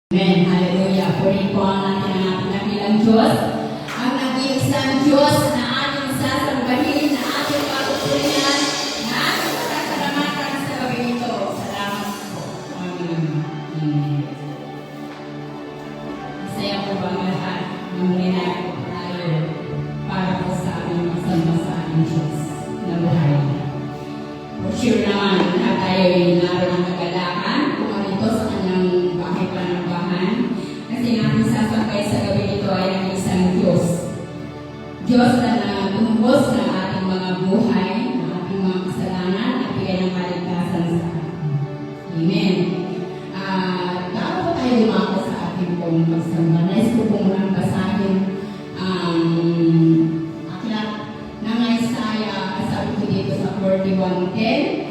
Amen. Hallelujah. Purihin po ang ating dakilang Diyos. Ang nag-iisang Diyos na ating sasambahin, na ating papupurihan, na ating pasasalamatan sa gabi ito. Salamat po. Amen. Masaya po ba ang lahat? Mamulinay po tayo para po sa aming masamba sa ating Diyos na buhay. For sure naman na tayo ay naroon ng kagalakan kung ano ito sa kanyang bahay panambahan. Kasi natin sasakay sa gabi ito ay ang isang Diyos. Diyos na tumubos ng ating mga buhay, ng ating mga kasalanan, at bigay ng kaligtasan sa atin. Amen. Bago po tayo lumako sa ating pong pagsamba, nais ko pong munang basahin ang aklat ng Isaiah, sabi ko dito sa 41:10.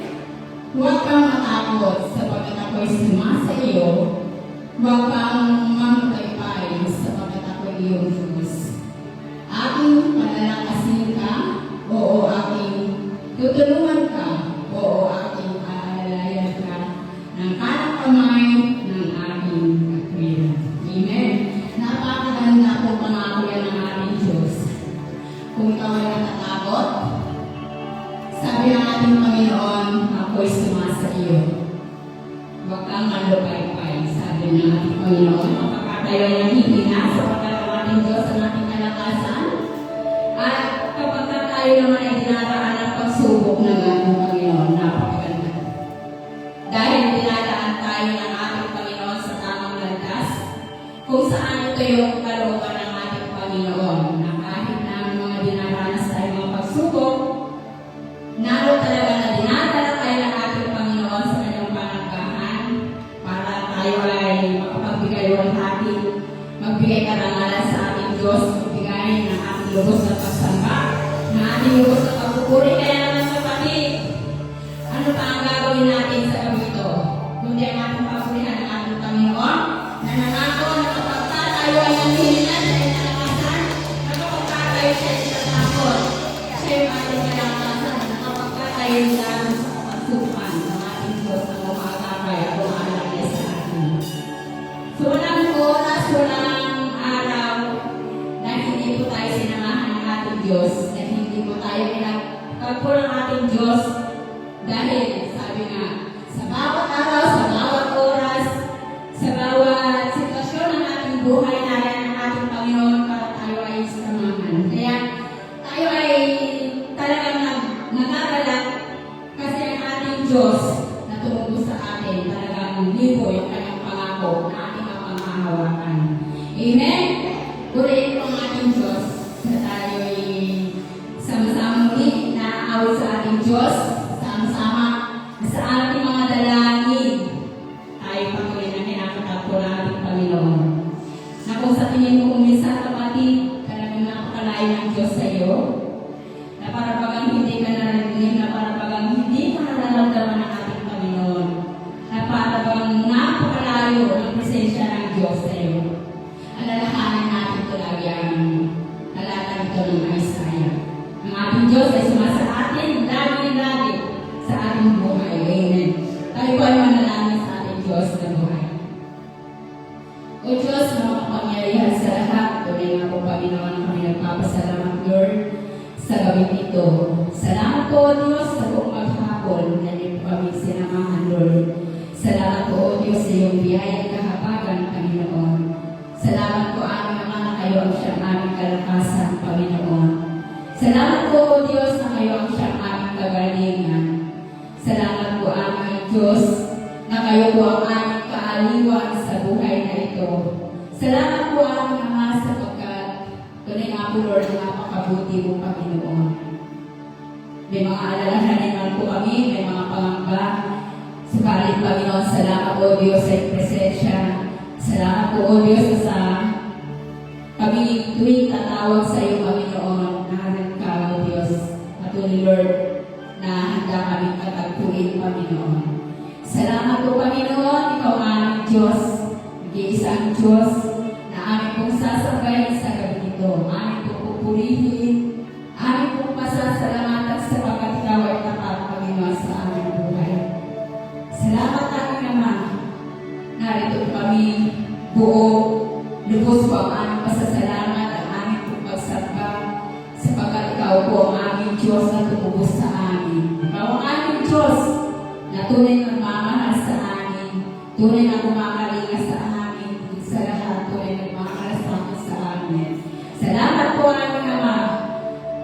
Huwag kang matakot sapagkat ako'y sumasa iyo. Huwag kang mamutaypay sapagkat ako'y iyong Diyos. Aking palalakasin ka, oo aking tutulungan ka, oo aking aalalayan ka ng kanang kamay ng aking katwiran. Amen. Napakaganda pong pangako yan ng ating Diyos. Kung ikaw ay natatakot, sabi ng ating Panginoon, ako'y sumasa iyo. Huwag kang malupaypay, sabi ng ating Panginoon. Kapag tayo ay nangihina, sapagkat ang ating Diyos ang ating kalakasan, at kapag tayo naman ay dinaraan ang pagsubok ng ating Panginoon, napakaganda. Dahil dinaraan tayo ng ating Panginoon sa tamang landas, kung saan ito yung kalooban ng ating Panginoon, na kahit na mga dinaranas tayo mga pagsubok, naroon talaga na dinadala tayo ng ating Panginoon sa kanyang pananggahan para tayo ay makapagbigay walhati, magbigay karangalan sa ating Diyos, magbigay ng ating lubos na pagsamba, ng ating lubos na pagpupuri. Kaya naman kapatid, ano pa ang gagawin natin sa gabi ito? Kundi ang ating papurihan ng ating Panginoon na nangako na kapag tayo ay nanghilinan sa kanyang kalakasan, na kapag tayo siya ay natatakot, siya yung ating kalakasan, tayo lang sa kapagsupan ng ating Diyos na umakakay at umaalagay sa atin. So walang oras, walang araw na hindi po tayo sinamahan ng ating Diyos, na hindi po tayo pinagpagpo ng ating Diyos dahil sabi nga, sa bawat araw, sa bawat oras, sa bawat sitwasyon ng ating buhay na yan ng ating Panginoon para tayo ay samahan. Kaya tayo ay talagang nagagalak kasi ang ating Diyos na tumubos sa atin talagang libo yung kanyang pangako na ating mapanghahawakan. Amen? Purihin po ang ating Diyos na tayo ay sama-sama muli na awit sa ating Diyos, sama-sama sa ating mga dalangin. Tayo patuloy na kinakatagpo ng ating Panginoon. Na kung sa tingin mo kung minsan kapatid, talagang napakalayo ng Diyos sa iyo, na para bagang hindi ka narinig, na para bagang hindi ka nararamdaman ng ating Panginoon, na para bagang napakalayo ng presensya ng Diyos sa iyo. Alalahanan natin ito lagi ang talatang ito ng Isaiah. Ang ating Diyos ay sumasa atin, lagi-lagi sa ating buhay. Amen. Tayo po ay manalangin sa ating Diyos na buhay. O Diyos na makapangyarihan sa lahat, tunay nga po Panginoon, kami nagpapasalamat, Lord, sa gabi ito. Salamat po, Diyos, sa buong maghapon na niyo kami sinamahan, Lord. Salamat po, Diyos, sa iyong biyaya at kahabagan, Panginoon. Salamat po, aming mga na kayo ang siyang aming kalakasan, Panginoon. Salamat po, Diyos, na kayo ang siyang aming kagalingan. Salamat po, aming Diyos, na kayo po ang aming kaaliwan sa buhay na ito. Salamat po, aming Ama, sapagkat tunay nga po, Lord, napakabuti mo, Panginoon. May mga alalahanin man po kami, may mga pangamba. Subalit, Panginoon, salamat po, Diyos, sa presensya. Salamat po, Diyos, sa kami tuwing tatawag sa iyo, Panginoon, na hanggang ka, O Diyos. Patuloy, Lord, na handa kami katagpuin, Panginoon. Salamat po, Panginoon, ikaw ang aming Diyos, nag-iisang Diyos, na aming pong sasabayin sa gabi ito, aming pong pupurihin, aming pong pasasalamatan sapagkat ikaw ay tapat, Panginoon, sa aming buhay. Salamat, aming Ama, narito kami buo, lubos po ang aming pasasalamat, ang aming pagsamba, sapagkat ikaw po ang aming Diyos na tumubos sa amin. Ikaw ang aming Diyos na tunay na mamahal sa amin, tunay na kumakalinga sa amin, sa lahat, tunay na makakalasama sa amin. Salamat po aming Ama.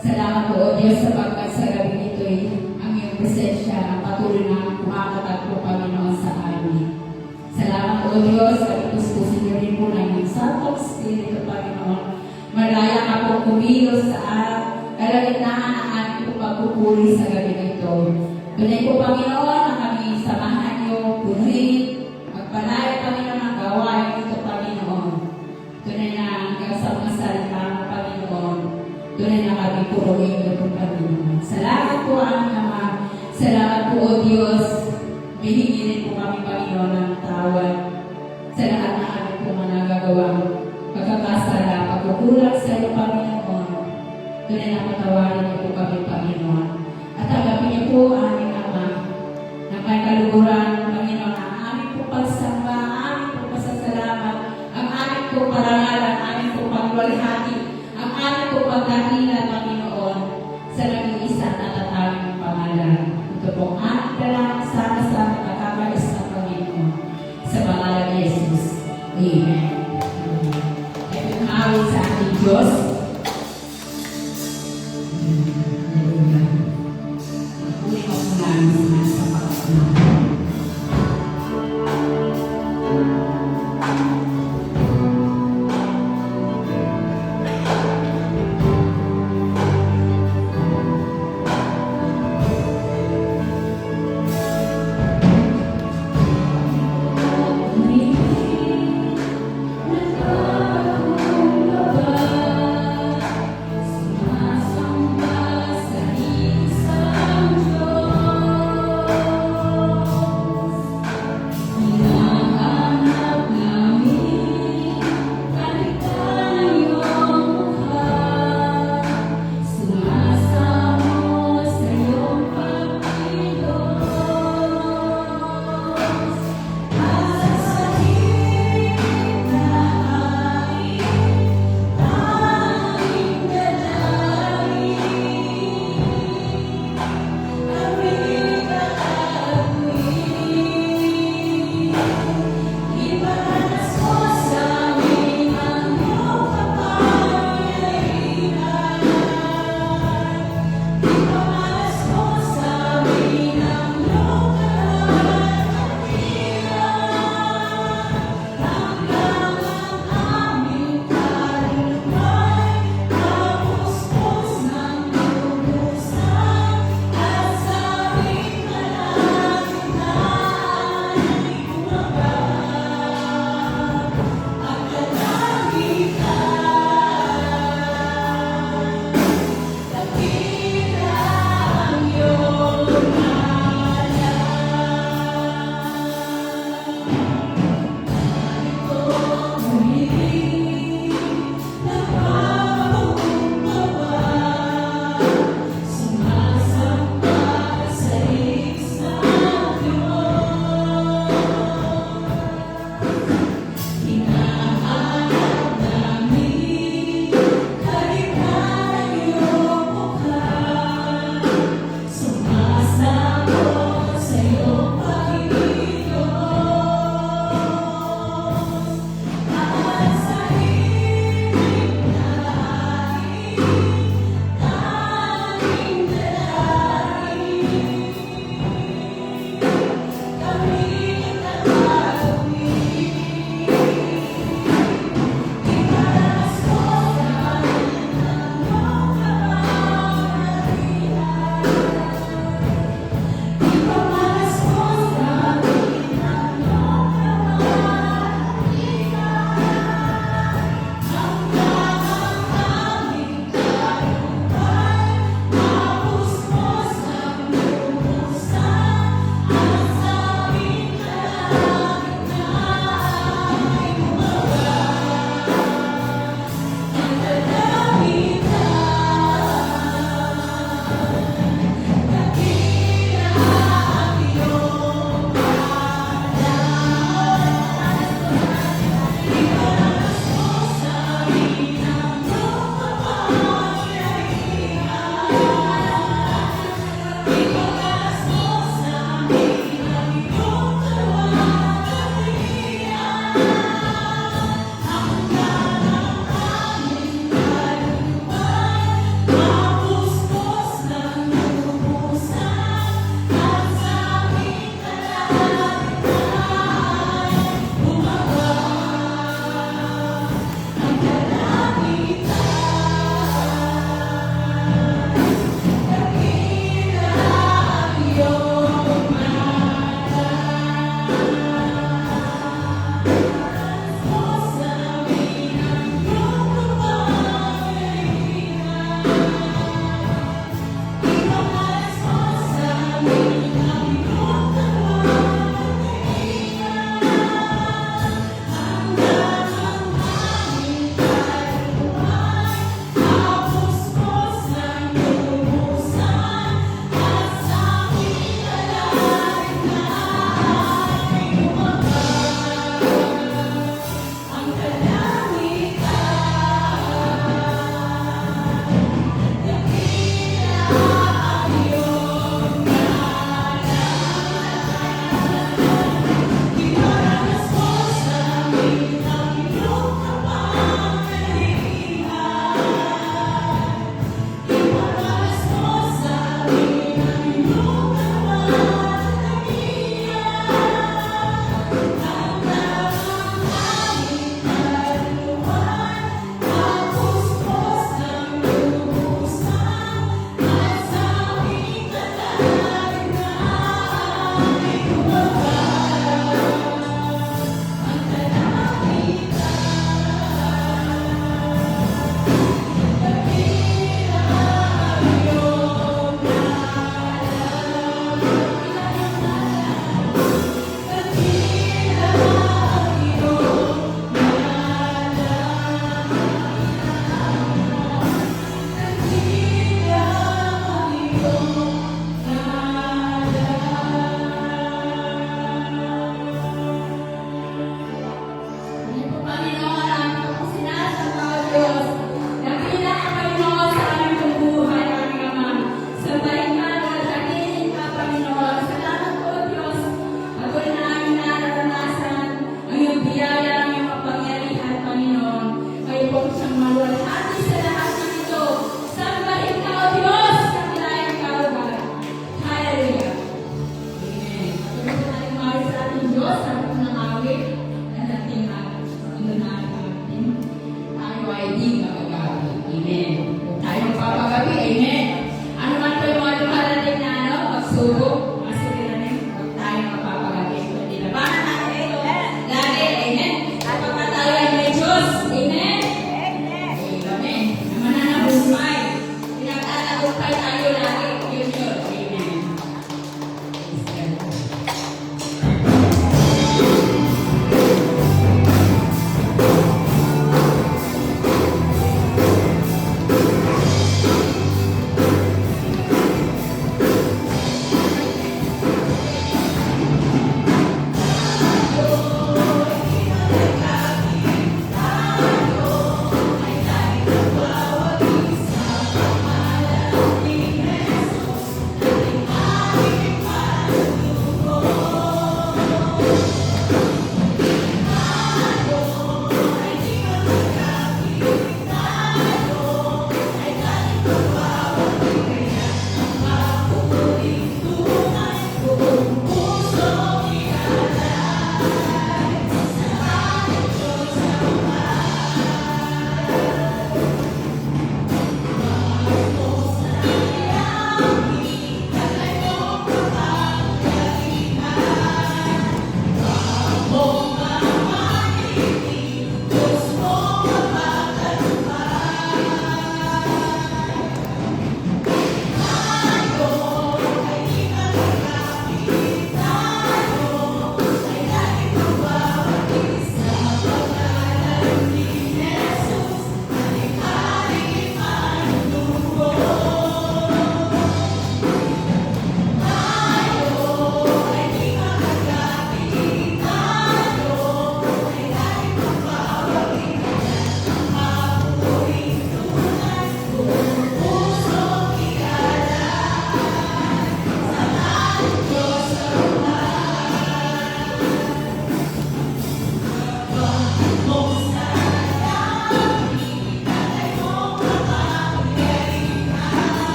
Salamat po, O Diyos, sapagkat sa gabi nito'y ang iyong presensya na patuloy na kumakatat po, Panginoon, sa amin. Salamat po, Diyos, at ipuspusin niyo rin po na inyong Santong Espiritu, Panginoon. Malaya ka po kumilos sa kalagitnaan ng aming po pagpupuri sa gabi na ito. Tunay po, Panginoon, na kami samahan niyo, punuin, magpalaya, Panginoon, ang gawain ito, Panginoon. Tunay na hanggang sa mga salita mo, Panginoon. Tunay na kami puruin niyo po, Panginoon. Salamat po, aming Ama. Salamat po, O Diyos. Bihingi rin po kami, Panginoon, ng tawad sa lahat ng aming po mga nagagawang pagkakasala, pagkukulang sa iyo, Panginoon. Tunay na patawarin niyo po kami, Panginoon. At tanggapin niyo po, aming Ama, na may kaluguran, Panginoon, ang aming po pagsamba, ang aming po pasasalamat, ang aming po parangalan, ang aming po pagwalhati, ang aming po pagdahilan, Panginoon, sa nag-iisa at natatawing pangalan. Ito po ang aming sana sa nakakabalis na Panginoon. Sa pangalan ni Jesus. Amen. Ito yung awit sa ating Diyos. Pagpuli ko po namin sa pagkakas.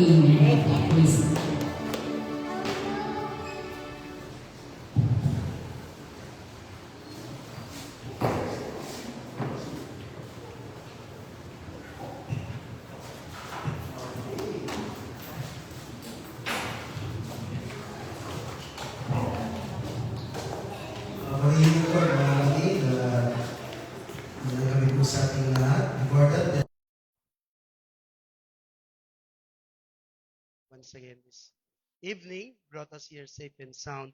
Amen. Praise God. Magiging ko, mga kapatid, kami po sa ating lahat. Important that once again this evening brought us here safe and sound.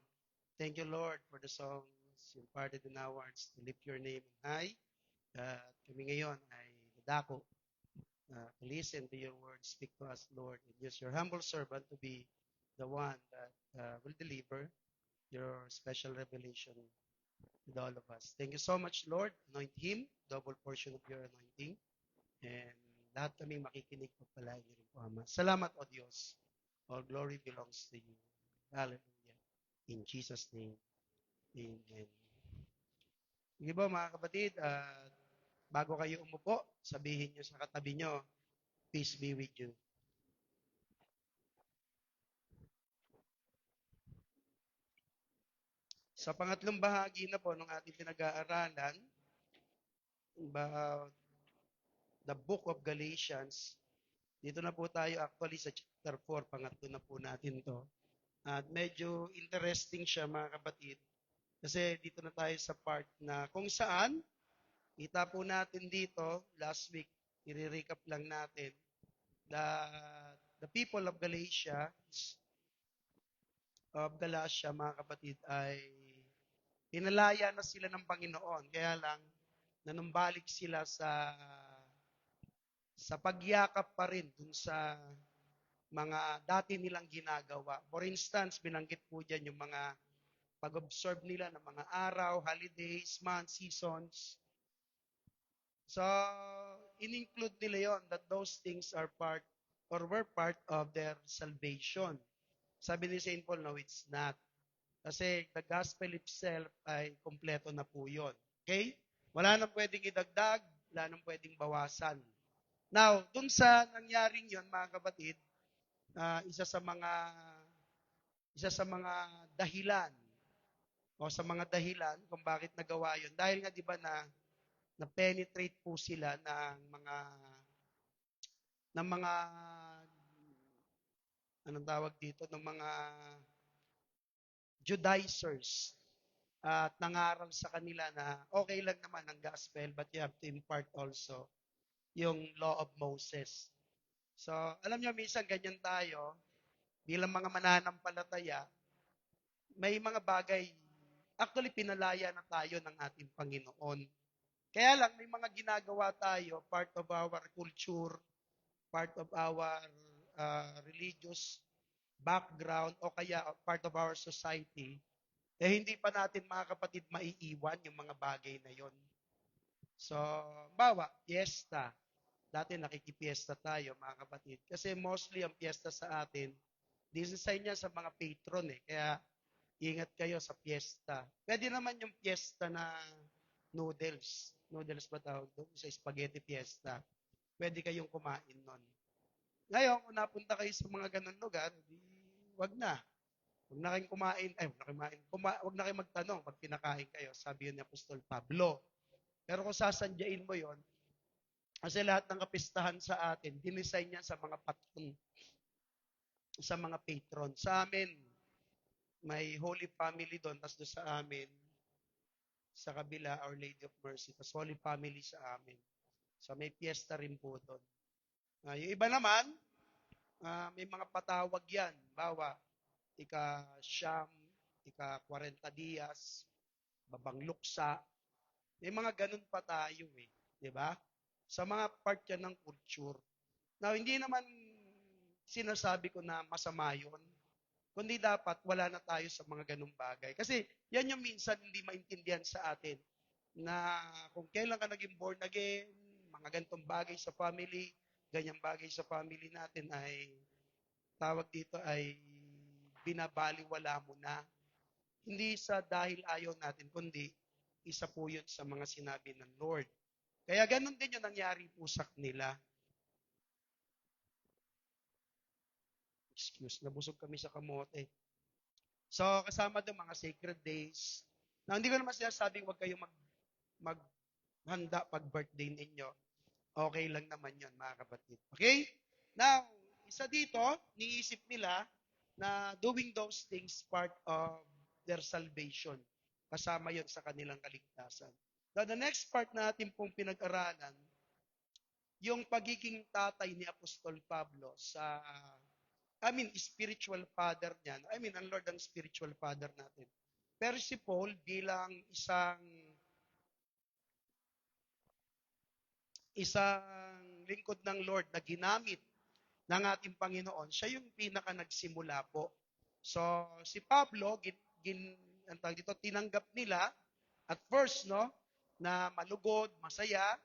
Thank you, Lord, for the songs you imparted in our hearts to lift your name high. Kami ngayon ay dadako to listen to your word. Speak to us, Lord, and use your humble servant to be the one that will deliver your special revelation with all of us. Thank you so much, Lord. Anoint him, double portion of your anointing. And lahat kami makikinig pagpalain niyo rin po, Ama. Salamat, O Diyos. All glory belongs to you. Hallelujah. In Jesus' name, amen. Sige po, mga kapatid, bago kayo umupo, sabihin niyo sa katabi niyo, peace be with you. Sa pangatlong bahagi na po ng ating pinag-aaralan about the book of Galatians, dito na po tayo actually sa chapter 4, pangatlo na po natin to. At medyo interesting siya, mga kapatid, kasi dito na tayo sa part na kung saan, kita po natin dito, last week, i-recap lang natin, the people of Galatia, mga kapatid, ay pinalaya na sila ng Panginoon. Kaya lang, nanumbalik sila sa pagyakap pa rin dun sa mga dati nilang ginagawa. For instance, binanggit po dyan yung mga pag-observe nila ng mga araw, holidays, months, seasons. So, in-include nila yon that those things are part or were part of their salvation. Sabi ni St. Paul, no, it's not. Kasi the gospel itself ay kompleto na po yun. Okay? Wala nang pwedeng idagdag, wala nang pwedeng bawasan. Now, dun sa nangyaring yon, mga kapatid, isa sa mga dahilan o sa mga dahilan kung bakit nagawa yon. Dahil nga 'di ba na penetrate po sila ng mga anong tawag dito, ng mga Judaizers at nangaral sa kanila na okay lang naman ang gospel but you have to impart also yung law of Moses. So, alam niyo, minsan ganyan tayo, bilang mga mananampalataya, may mga bagay, actually pinalaya na tayo ng ating Panginoon. Kaya lang, may mga ginagawa tayo, part of our culture, part of our religious background, o kaya part of our society, hindi pa natin, mga kapatid, maiiwan yung mga bagay na yon. So, bawa, fiesta. Dati nakikipiesta tayo, mga kapatid. Kasi mostly ang fiesta sa atin, design niya sa mga patron eh. Kaya ingat kayo sa fiesta. Pwede naman yung fiesta na noodles. Noodles ba tawag doon? Sa spaghetti fiesta. Pwede kayong kumain nun. Ngayon, kung napunta kayo sa mga ganun lugar, wag na. Wag na kayong kumain. Wag na kayong magtanong pag pinakain kayo. Sabi yun ni Apostol Pablo. Pero kung sasandyain mo yon, kasi lahat ng kapistahan sa atin, dinisign niya sa mga patron, sa mga patron. Sa amin, may Holy Family doon, tapos doon sa amin, sa kabila, Our Lady of Mercy, tapos Holy Family sa amin. So may fiesta rin po doon. Yung iba naman, may mga patawag yan. Bawa, ika-Siyam, ika-40 Dias, Babang Luksa. May mga ganun pa tayo eh. Diba? Sa mga part yan ng culture. Now, hindi naman sinasabi ko na masama yun, kundi dapat wala na tayo sa mga ganung bagay. Kasi yan yung minsan hindi maintindihan sa atin na kung kailan ka naging born again, mga ganitong bagay sa family, ganyang bagay sa family natin ay tawag dito ay binabaliwala mo na. Hindi sa dahil ayaw natin, kundi isa po yun sa mga sinabi ng Lord. Kaya ganun din yung nangyari po sa kanila. nabusog kami sa kamote. So, kasama doon mga sacred days. Na hindi ko naman sinasabing huwag kayong maghanda pag birthday ninyo. Okay lang naman yon mga kapatid. Okay? Now, isa dito, niisip nila na doing those things part of their salvation. Kasama yon sa kanilang kaligtasan. Now, the next part natin pong pinag-aralan, yung pagiging tatay ni Apostol Pablo spiritual father niyan. Ang Lord ang spiritual father natin. Pero si Paul bilang isang lingkod ng Lord na ginamit ng ating Panginoon, siya yung pinaka nagsimula po. So, si Pablo, tinanggap nila at first, no, na malugod, masaya,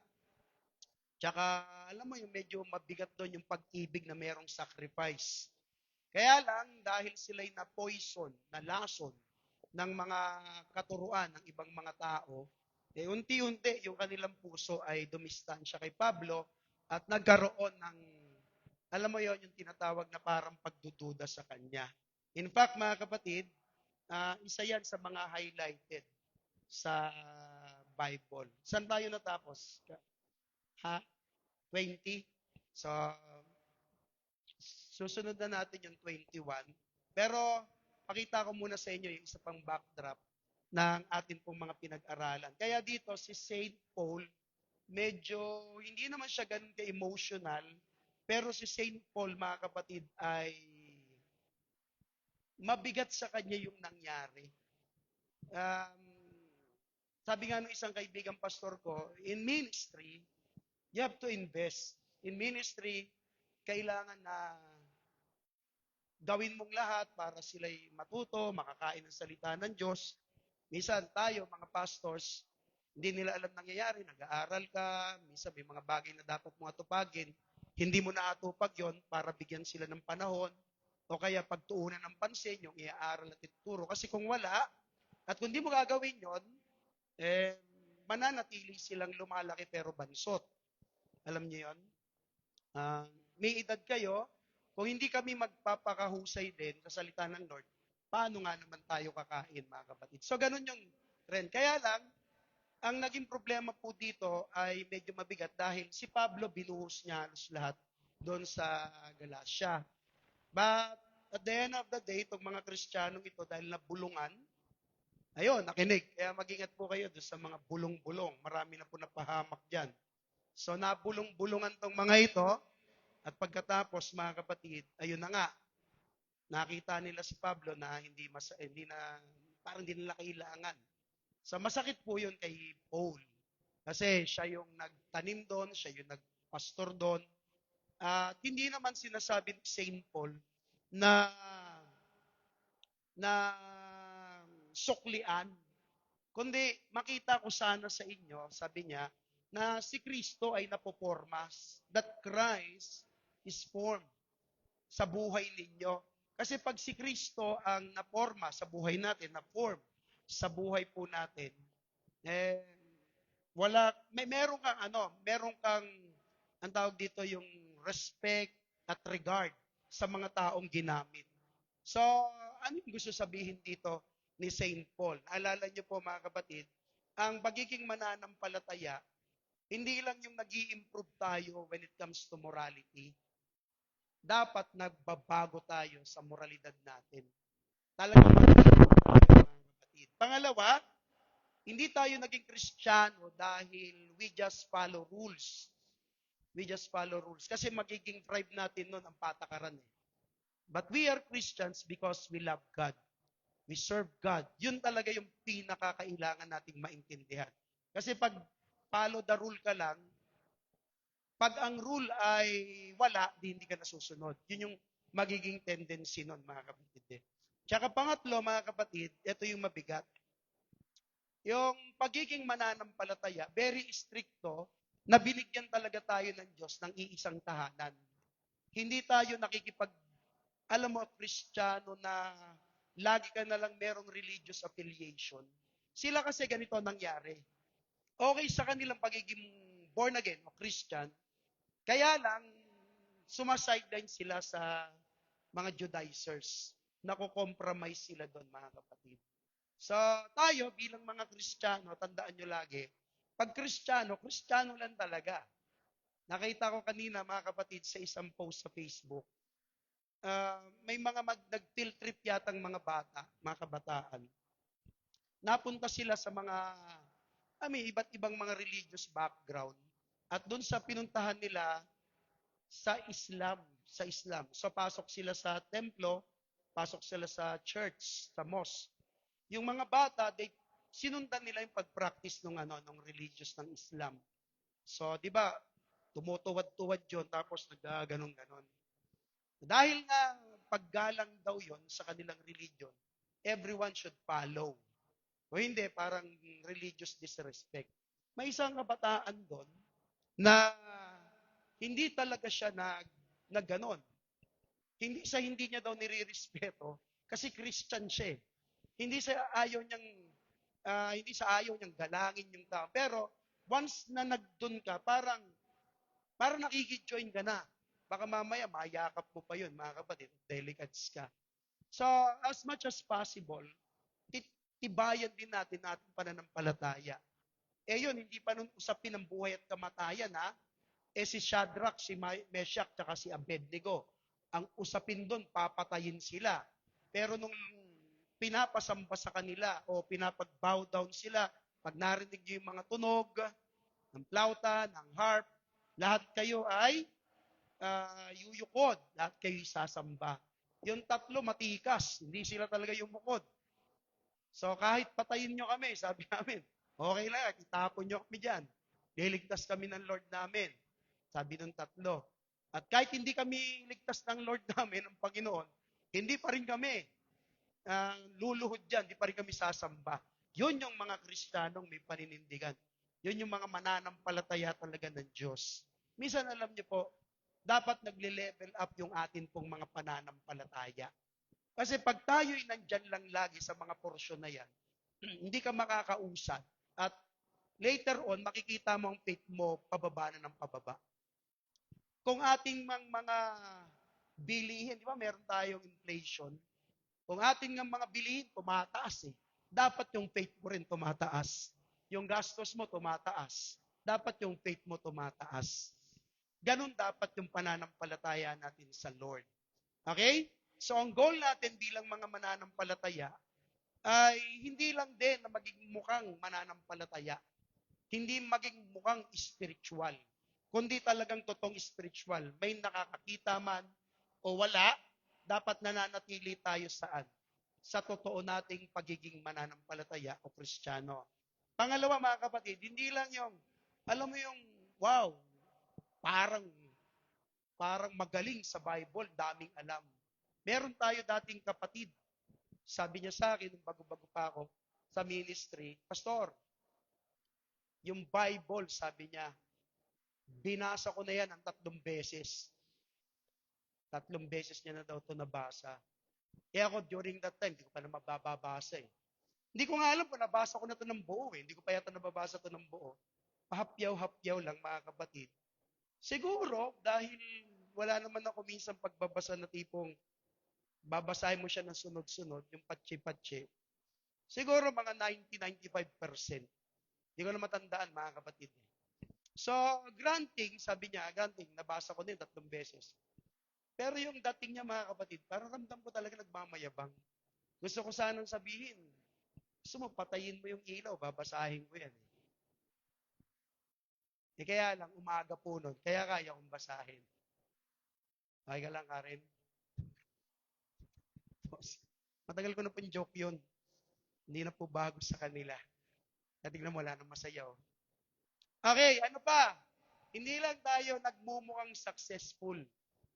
tsaka, alam mo, yung medyo mabigat doon yung pag-ibig na merong sacrifice. Kaya lang, dahil sila'y na-poison, na-lason ng mga katuruan ng ibang mga tao, unti-unti yung kanilang puso ay dumistansya kay Pablo at nagkaroon ng, alam mo yon yung tinatawag na parang pagdududa sa kanya. In fact, mga kapatid, isa yan sa mga highlighted sa Bible. Saan tayo natapos? 20? So, susunod na natin yung 21. Pero, pakita ko muna sa inyo yung isa pang backdrop ng atin pong mga pinag-aralan. Kaya dito, si Saint Paul, medyo, hindi naman siya ganun ka-emotional, pero si Saint Paul, mga kapatid, ay mabigat sa kanya yung nangyari. Sabi nga ng isang kaibigang pastor ko, in ministry, you have to invest. In ministry, kailangan na gawin mong lahat para sila'y matuto, makakain ng salita ng Diyos. Minsan tayo, mga pastors, hindi nila alam nangyayari, nag-aaral ka, minsan may mga bagay na dapat mong atupagin, hindi mo na atupag yon para bigyan sila ng panahon, o kaya pagtuunan ng pansin, yung i-aaral at ituturo. Kasi kung wala, at kung di mo gagawin yon, mananatili silang lumalaki pero bansot. Alam niyo yon? May edad kayo, kung hindi kami magpapakahusay din sa salita ng Lord, paano nga naman tayo kakain, mga kapatid? So, ganun yung trend. Kaya lang, ang naging problema po dito ay medyo mabigat dahil si Pablo binuhos niya halos lahat doon sa Galacia. But at the end of the day, itong mga Kristiyanong ito dahil nabulungan, ayun, nakinig. Kaya mag-ingat po kayo doon sa mga bulong-bulong. Marami na po napahamak dyan. So, nabulong-bulungan tong mga ito. At pagkatapos, mga kapatid, ayun na nga, nakita nila si Pablo na parang hindi nila kailangan. So, masakit po yun kay Paul. Kasi siya yung nagtanim doon, siya yung nagpastor doon. At hindi naman sinasabi ni Saint Paul na suklian. Kundi makita ko sana sa inyo, sabi niya, na si Kristo ay napopormas. That Christ is formed sa buhay ninyo. Kasi pag si Kristo ang naporma sa buhay natin, na-form sa buhay po natin, meron kang, ang tawag dito, yung respect at regard sa mga taong ginamit. So, ano yung gusto sabihin dito ni Saint Paul? Alala niyo po, mga kapatid, ang pagiging mananampalataya, hindi lang yung nag-i-improve tayo when it comes to morality. Dapat nagbabago tayo sa moralidad natin. Talagang mag-improve tayo, mga kapatid. Pangalawa, hindi tayo naging Kristiyano dahil we just follow rules. We just follow rules. Kasi magiging tribe natin nun ang patakaran eh. But we are Christians because we love God. We serve God. Yun talaga yung pinakakailangan nating maintindihan. Kasi pag follow the rule ka lang, pag ang rule ay wala, hindi ka nasusunod. Yun yung magiging tendency nun, mga kapatid. Tsaka pangatlo, mga kapatid, ito yung mabigat. Yung pagiging mananampalataya, very stricto, na binigyan talaga tayo ng Diyos ng iisang tahanan. Hindi tayo Kristiyano na lagi ka na lang merong religious affiliation. Sila kasi ganito nangyari. Okay sa kanilang pagiging born again o Christian, kaya lang, sumasideline sila sa mga Judaizers. Nako-compromise sila doon, mga kapatid. So, tayo bilang mga Kristiyano, tandaan nyo lagi, pag Kristiyano, Kristiyano lang talaga. Nakita ko kanina, mga kapatid, sa isang post sa Facebook, may mga nag-field trip yatang mga bata, mga kabataan. Napunta sila sa mga, iba't ibang mga religious background. At doon sa pinuntahan nila, sa Islam. So, pasok sila sa templo, pasok sila sa church, sa mosque. Yung mga bata, sinundan nila yung pag-practice ng religious ng Islam. So, di ba, tumutuwad-tuwad yun, tapos nagaganon-ganon. Dahil nga, paggalang daw yon sa kanilang religion, everyone should follow. O hindi, parang religious disrespect. May isang kabataan doon na hindi talaga siya na ganon. Hindi niya daw nire-respeto kasi Christian siya. Hindi sa ayaw niyang galangin yung tao. Pero once na nagdun ka, parang nakiki-join ka na. Baka mamaya mayakap mo pa yun, mga kapatid, delicates ka. So, as much as possible, tibayan din natin ating pananampalataya. Yun, hindi pa nun usapin ang buhay at kamatayan, ha? Si Shadrach, si Meshach, tsaka si Abednego. Ang usapin doon, papatayin sila. Pero nung pinapasamba sa kanila o pinapag-bow down sila, pag narinig niyo yung mga tunog ng flauta, ng harp, lahat kayo ay yuyukod, lahat kayo sasamba. Yung tatlo matikas, hindi sila talaga yumukod. So kahit patayin nyo kami, sabi namin, okay lang, itapon nyo kami dyan. Liligtas kami ng Lord namin. Sabi ng tatlo. At kahit hindi kami ligtas ng Lord namin, ng Panginoon, hindi pa rin kami luluhod dyan, hindi pa rin kami sasamba. Yun yung mga Kristiyanong may paninindigan. Yun yung mga mananampalataya talaga ng Diyos. Minsan alam niyo po, dapat nagle-level up yung atin pong mga pananampalataya. Kasi pag tayo'y nandyan lang lagi sa mga porsyon na yan, hindi ka makakausad. At later on, makikita mo ang faith mo pababa na ng pababa. Kung ating mga bilihin, di ba meron tayong inflation, kung ating mga bilihin tumataas dapat yung faith mo rin tumataas. Yung gastos mo tumataas. Dapat yung faith mo tumataas. Ganun dapat yung pananampalataya natin sa Lord. Okay? So ang goal natin bilang mga mananampalataya ay hindi lang din na maging mukhang mananampalataya. Hindi maging mukhang spiritual. Kundi talagang totoong spiritual. May nakakakita man o wala, dapat nananatili tayo saan? Sa totoo nating pagiging mananampalataya o Kristiyano. Pangalawa, mga kapatid, hindi lang yung, alam mo yung, wow, parang magaling sa Bible, daming alam. Meron tayo dating kapatid, sabi niya sa akin, nung bago-bago pa ako sa ministry, Pastor, yung Bible, sabi niya, binasa ko na yan ang 3 beses. 3 beses niya na daw ito nabasa. Kaya ako, during that time, hindi ko pa na mababasa . Hindi ko nga alam kung nabasa ko na ito ng buo . Hindi ko pa yata nababasa ito ng buo. Pahapyaw-hapyaw lang, mga kapatid. Siguro, dahil wala naman ako minsan pagbabasa na tipong babasahin mo siya ng sunod-sunod, yung patsi-patsi. Siguro mga 90-95%. Hindi ko na matandaan, mga kapatid. So, granting, sabi niya, nabasa ko din 3 beses. Pero yung dating niya, mga kapatid, parang ramdam ko talaga nagmamayabang. Gusto ko sanang sabihin, gusto mo, patayin mo yung ilaw, babasahin ko yan. Kaya lang, umaga po nun, kaya kaya kong basahin. Okay ka lang, Karen? Matagal ko na po yung joke yun. Hindi na po bago sa kanila. Tignan mo, wala nang masayaw. Okay, ano pa? Hindi lang tayo nagmumukhang successful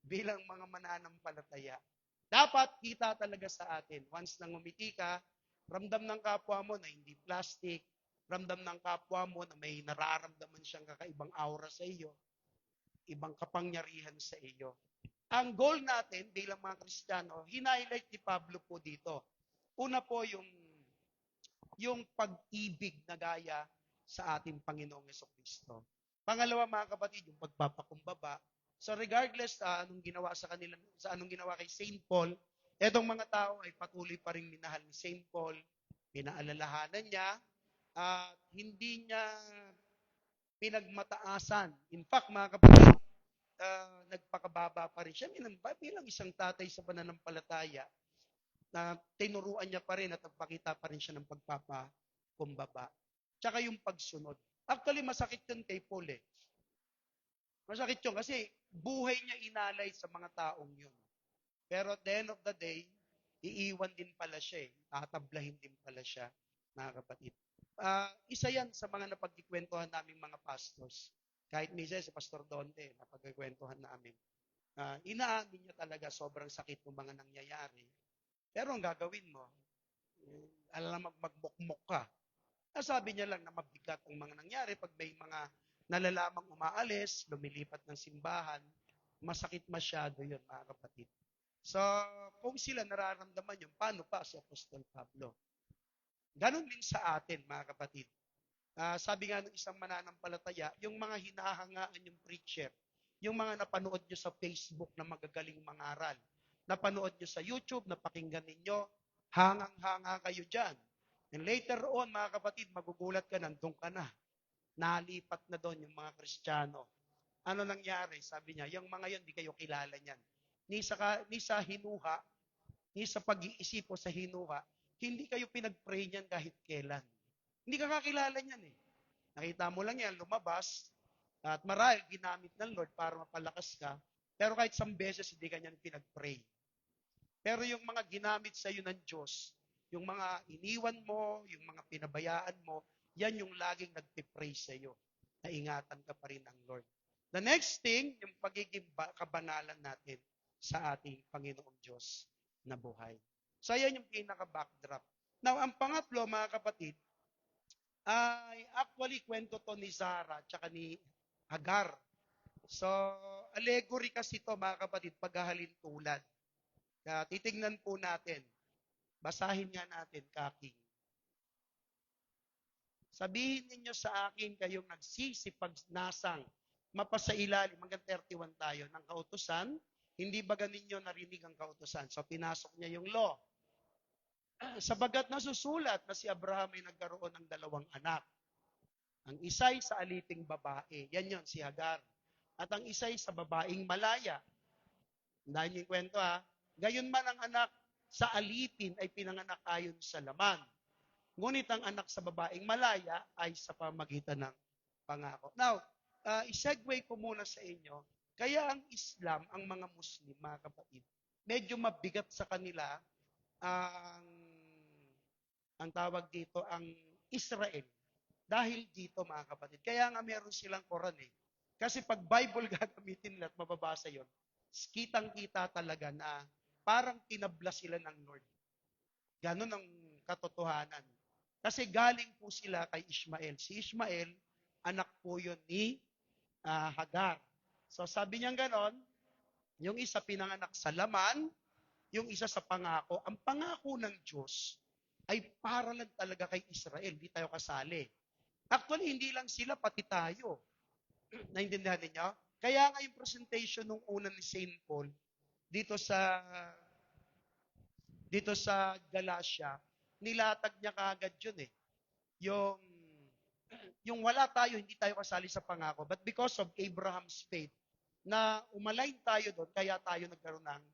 bilang mga mananampalataya. Dapat kita talaga sa atin. Once nang umiti ka, ramdam ng kapwa mo na hindi plastic, ramdam ng kapwa mo na may nararamdaman siyang kakaibang aura sa iyo, ibang kapangyarihan sa iyo. Ang goal natin bilang mga Kristiyano, hinighlight ni Pablo po dito. Una po yung pag-ibig na gaya sa ating Panginoong Jesucristo. Pangalawa, mga kapatid, yung pagpapakumbaba So regardless anong ginawa sa anong ginawa kay Saint Paul, etong mga tao ay patuloy pa rin minahal ni Saint Paul, pinaalalahanan niya, at hindi niya pinagmataasan. In fact, mga kapatid, nagpakababa pa rin siya. Bilang isang tatay sa pananampalataya, na tinuruan niya pa rin at nagpakita pa rin siya ng pagpapakumbaba. Tsaka yung pagsunod. Actually, masakit yun kay Paul eh. Masakit yun kasi buhay niya inalay sa mga taong yun. Pero at the end of the day, iiwan din pala siya eh. Tatablahin din pala siya, mga kapatid. Isa yan sa mga napagkikwentuhan naming mga pastors. Kahit minsan si Pastor Donde, napagkikwentuhan namin. Inaamin niya talaga sobrang sakit ng mga nangyayari. Pero ang gagawin mo, alam magmukmok ka. Sabi niya lang na mabigat ang mga nangyari pag may mga nalalamang umaalis, lumilipat ng simbahan, masakit masyado yun, mga kapatid. So, kung sila nararamdaman yun, paano pa si Apostol Pablo? Ganon din sa atin, mga kapatid. Sabi nga ng isang mananampalataya, yung mga hinahangaan yung preacher, yung mga napanood nyo sa Facebook na magagaling mangaral, napanood nyo sa YouTube, napakinggan ninyo, hangang-hanga kayo dyan. And later on, mga kapatid, magugulat ka, nandun ka na. Nalipat na doon yung mga Kristiyano. Ano nangyari? Sabi niya, yung mga yon di kayo kilala niyan. Ni sa hinuha, ni sa pag-iisip o sa hinuha, hindi kayo pinag-pray niyan kahit kailan. Hindi ka kakilala niyan eh. Nakita mo lang yan, lumabas, at marahil ginamit ng Lord para mapalakas ka, pero kahit isang beses hindi ka niyan pinag-pray. Pero yung mga ginamit sa iyo ng Diyos, yung mga iniwan mo, yung mga pinabayaan mo, yan yung laging nagpipray sa iyo. Naingatan ka pa rin ng Lord. The next thing, yung pagiging kabanalan natin sa ating Panginoong Diyos na buhay. So, yan yung pinaka-backdrop. Now, ang pangatlo, mga kapatid, ay actually kwento to ni Sarah at ni Hagar. So, allegory kasi to, mga kapatid, paghahalin tulad. Titignan po natin. Basahin nga natin, Kaking. Sabihin ninyo sa akin kayong nagsisipagnasang mapasailalim, hanggang 31 tayo, ng kautusan, hindi ba ganinyo narinig ang kautusan? So, pinasok niya yung law. Sabagat nasusulat na si Abraham ay nagkaroon ng 2 anak. Ang isa'y sa aliping babae. Yan yon, si Hagar. At ang isa'y sa babaeng malaya. Dahil yung kwento ha. Gayon man ang anak sa alipin ay pinanganak ayon sa laman. Ngunit ang anak sa babaeng malaya ay sa pamagitan ng pangako. Now, isegue ko muna sa inyo. Kaya ang Islam, ang mga Muslim, mga kapatid, medyo mabigat sa kanila ang tawag dito, ang Israel. Dahil dito, mga kapatid. Kaya nga meron silang Quran eh. Kasi pag Bible gagamitin nila at mababasa yon, kitang-kita talaga na parang tinabla sila ng Lord. Ganon ang katotohanan. Kasi galing po sila kay Ishmael. Si Ishmael, anak po yun ni Hagar. So sabi niya ganon, yung isa pinanganak sa laman, yung isa sa pangako. Ang pangako ng Diyos ay para lang talaga kay Israel. Hindi tayo kasali. Actually, hindi lang sila, pati tayo. Naintindihan niyo? Kaya nga yung presentation nung una ni Saint Paul dito sa Galatia, nilatag niya kaagad yun eh. Yung wala tayo, hindi tayo kasali sa pangako. But because of Abraham's faith, na umalain tayo doon, kaya tayo nagkaroon ng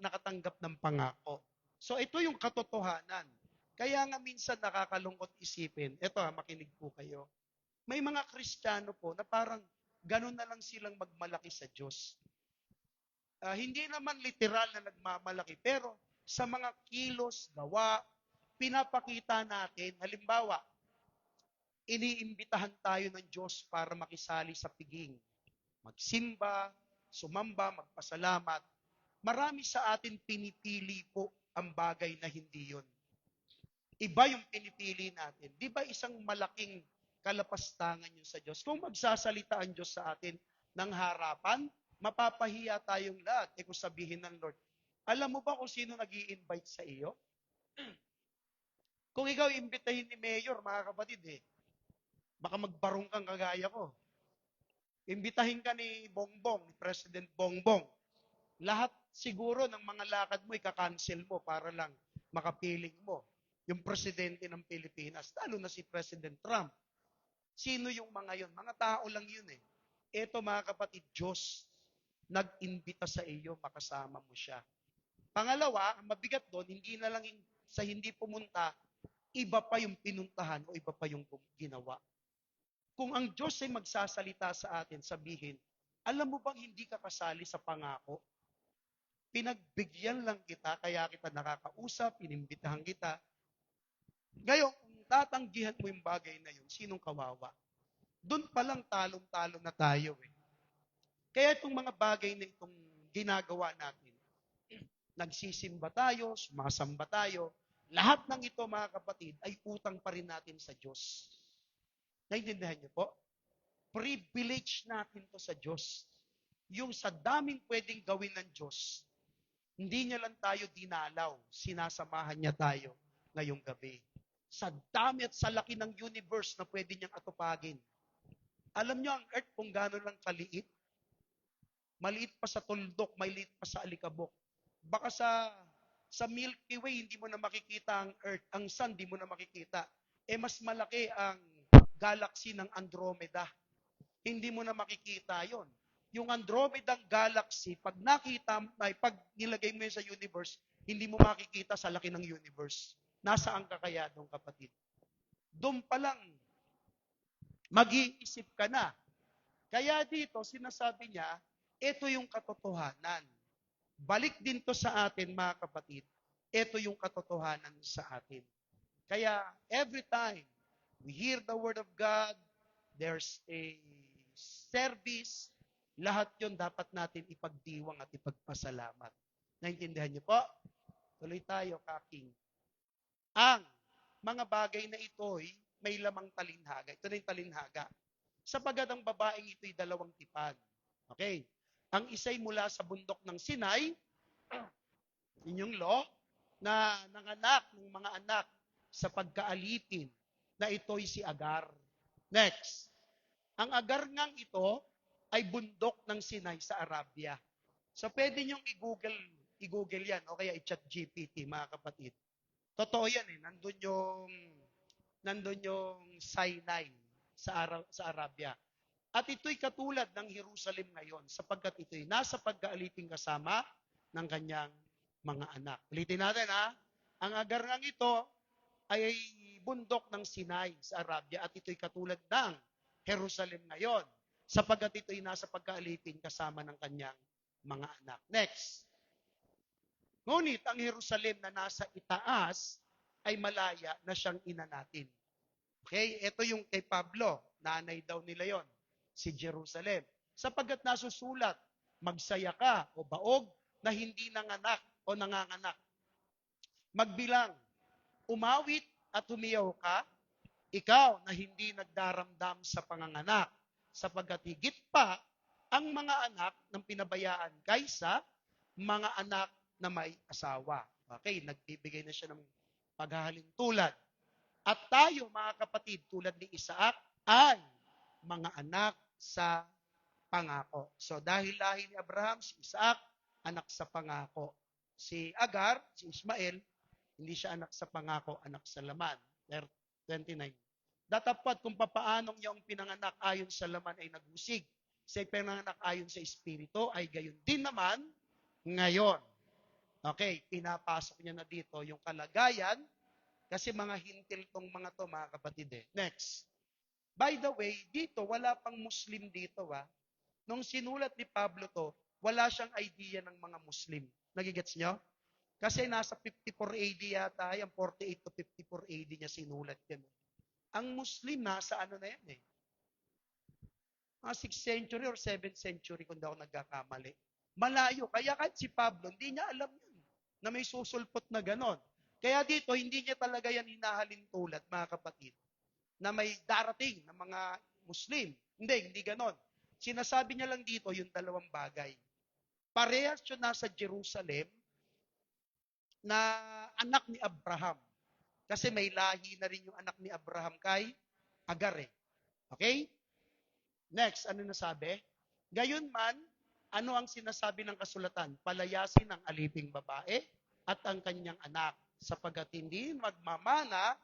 nakatanggap ng pangako. So ito yung katotohanan. Kaya nga minsan nakakalungkot isipin, ito makinig po kayo, may mga Kristiyano po na parang ganun na lang silang magmalaki sa Diyos. Hindi naman literal na nagmamalaki, pero sa mga kilos, gawa, pinapakita natin, halimbawa, iniimbitahan tayo ng Diyos para makisali sa piging. Magsimba, sumamba, magpasalamat. Marami sa atin pinipili po ang bagay na hindi yun. Iba yung pinipili natin. Di ba isang malaking kalapastangan yun sa Diyos? Kung magsasalita ang Diyos sa atin ng harapan, mapapahiya tayong lahat. Kung sabihin ng Lord, alam mo ba kung sino nag-i-invite sa iyo? Kung ikaw imbitahin ni Mayor, mga kapatid baka magbarong kang kagaya ko. Imbitahin ka ni Bongbong, ni President Bongbong. Lahat siguro ng mga lakad mo, ika-cancel mo para lang makapiling mo yung presidente ng Pilipinas, lalo na si President Trump. Sino yung mga yon? Mga tao lang yun eh. Eto mga kapatid, Diyos, nag-imbita sa iyo, makasama mo siya. Pangalawa, ang mabigat doon, hindi na lang sa hindi pumunta, iba pa yung pinuntahan o iba pa yung ginawa. Kung ang Diyos ay magsasalita sa atin, sabihin, alam mo bang hindi ka kasali sa pangako? Pinagbigyan lang kita, kaya kita nakakausap, inimbitahan kita. Ngayon, kung tatanggihan mo yung bagay na yun, sinong kawawa? Doon pa lang talong-talo na tayo eh. Kaya itong mga bagay na itong ginagawa natin, nagsisimba tayo, sumasamba tayo, lahat ng ito mga kapatid ay utang pa rin natin sa Diyos. Naintindihan niyo po? Privilege natin to sa Diyos. Yung sa daming pwedeng gawin ng Diyos, hindi niya lang tayo dinalaw, sinasamahan niya tayo ngayong gabi. Sa dami at sa laki ng universe na pwede niyang atupagin. Alam niyo ang earth kung gano'n lang kaliit? Maliit pa sa tuldok, maliit pa sa alikabok. Baka sa Milky Way, hindi mo na makikita ang earth. Ang sun, hindi mo na makikita. Mas malaki ang galaxy ng Andromeda. Hindi mo na makikita yon. Yung Andromedang galaxy, pag nilagay mo yun sa universe, hindi mo makikita sa laki ng universe. Nasaan ka kaya doon, kapatid? Doon pa lang, mag-iisip ka na. Kaya dito, sinasabi niya, ito yung katotohanan. Balik din to sa atin, mga kapatid. Ito yung katotohanan sa atin. Kaya, every time we hear the word of God, there's a service, lahat yon dapat natin ipagdiwang at ipagpasalamat. Naintindihan niyo po? Tuloy tayo, Kaking. Ang mga bagay na ito'y may lamang talinhaga. Ito na yung talinhaga. Sapagat ang babaeng ito'y dalawang tipad. Okay? Ang isa'y mula sa bundok ng Sinai, inyong law, na nanganak ng mga anak sa pagkaalipin, na ito'y si Agar. Next. Ang Agar ngang ito ay bundok ng Sinai sa Arabia. So pwede niyong i-google yan, o kaya i-chat GPT, mga kapatid. Totoo yan eh, nandun yung Sinai sa Arabia. At ito'y katulad ng Jerusalem ngayon, sapagkat ito'y nasa pagkaalipin kasama ng kanyang mga anak. Ulitin natin ha, ang Agar ngang ito ay bundok ng Sinai sa Arabia at ito'y katulad ng Jerusalem ngayon, sapagkat ito'y nasa pagkaalipin kasama ng kanyang mga anak. Next. Ngunit ang Jerusalem na nasa itaas ay malaya na siyang ina natin. Okay? Ito yung kay Pablo. Nanay daw nila yon, si Jerusalem. Sapagkat nasusulat, magsaya ka o baog na hindi nanganak o nanganganak. Magbilang, umawit at humiyaw ka, ikaw na hindi nagdaramdam sa panganganak, sapagkat higit pa ang mga anak ng pinabayaan kaysa mga anak na may asawa. Okay, nagbibigay na siya ng paghahalin tulad. At tayo, mga kapatid, tulad ni Isaac, ay mga anak sa pangako. So dahil lahi ni Abraham, si Isaac, anak sa pangako. Si Agar, si Ismael, hindi siya anak sa pangako, anak sa laman. 29. Datapwat kung papaanong yung pinanganak ayon sa laman ay nagusig. Sa pinanganak ayon sa espiritu ay gayon din naman ngayon. Okay, pinapasok niya na dito yung kalagayan kasi mga hintil tong mga to, mga kapatid eh. Next. By the way, dito, wala pang Muslim dito Nung sinulat ni Pablo to, wala siyang idea ng mga Muslim. Nagigets nyo? Kasi nasa 54 AD yata, yung 48 to 54 AD niya sinulat yan. Ang Muslim, nasa ano na yan eh. Mga 6th century or 7th century kung di ako nagkakamali. Malayo. Kaya kahit si Pablo, hindi niya alam yun na may susulpot na ganon. Kaya dito, hindi niya talaga yan hinahalin tulad, mga kapatid, na may darating na mga Muslim. Hindi ganon. Sinasabi niya lang dito yung dalawang bagay. Parehas yun nasa Jerusalem na anak ni Abraham. Kasi may lahi na rin yung anak ni Abraham kay Agar eh. Okay? Next, ano nasabi? Gayunman, ano ang sinasabi ng kasulatan? Palayasin ang aliping babae at ang kanyang anak, sapagkat hindi magmamana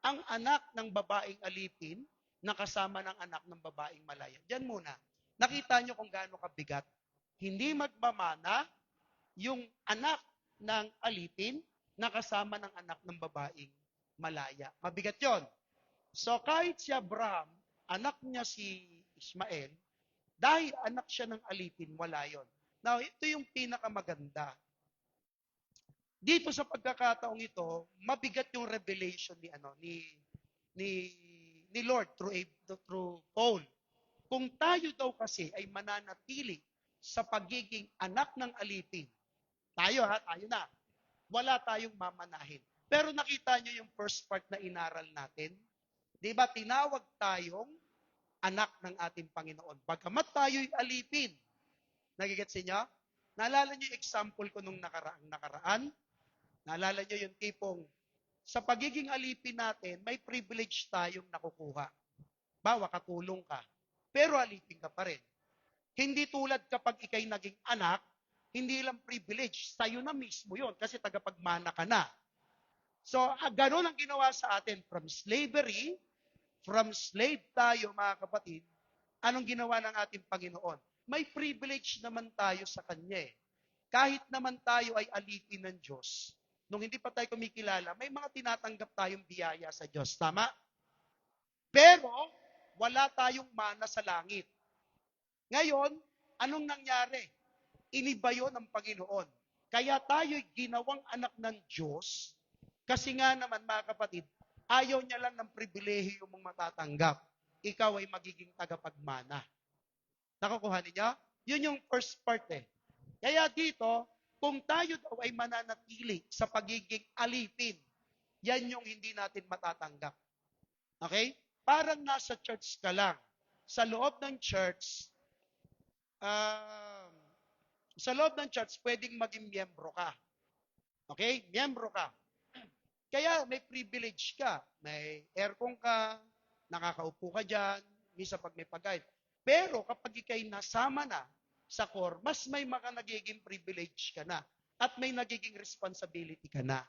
ang anak ng babaeng alipin na kasama ng anak ng babaeng malaya. Diyan muna. Nakita nyo kung gaano kabigat. Hindi magmamana yung anak ng alipin na kasama ng anak ng babaeng malaya. Mabigat yon. So kahit si Abraham, anak niya si Ismael, dahil anak siya ng alipin, wala yon. Now, ito yung pinakamaganda. Dito sa pagkakataong ito, mabigat yung revelation ni ni Lord through Paul. Kung tayo daw kasi ay mananatili sa pagiging anak ng alipin, tayo na. Wala tayong mamanahin. Pero nakita niyo yung first part na inaral natin? 'Di ba tinawag tayong anak ng ating Panginoon. Bagamat tayo'y alipin. Nagigets niyo? Naalala niyo yung example ko nung nakaraan? Naalala niyo yung tipong sa pagiging alipin natin, may privilege tayong nakukuha. Bawa, katulong ka. Pero alipin ka pa rin. Hindi tulad kapag ikay naging anak, hindi lang privilege, sa'yo na mismo yon kasi tagapagmana ka na. So, ganun ang ginawa sa atin from slavery, from slave tayo mga kapatid, anong ginawa ng ating Panginoon? May privilege naman tayo sa Kanya eh. Kahit naman tayo ay alipin ng Diyos, nung hindi pa tayo kumikilala, may mga tinatanggap tayong biyaya sa Diyos. Tama? Pero, wala tayong mana sa langit. Ngayon, anong nangyari? Iniba yun ng Panginoon. Kaya tayo'y ginawang anak ng Diyos, kasi nga naman mga kapatid, ayaw niya lang ng pribilehiyo mong matatanggap. Ikaw ay magiging tagapagmana. Nakukuha niyo? Yun yung first part eh. Kaya dito, kung tayo daw ay mananatili sa pagiging alipin, yan yung hindi natin matatanggap. Okay? Parang nasa church ka lang. Sa loob ng church, pwedeng maging miyembro ka. Okay? Miyembro ka. Kaya may privilege ka. May aircon ka, nakakaupo ka dyan, misa pag may pagkain. Pero kapag ikay nasama na sa core, mas may mga nagiging privilege ka na at may nagiging responsibility ka na.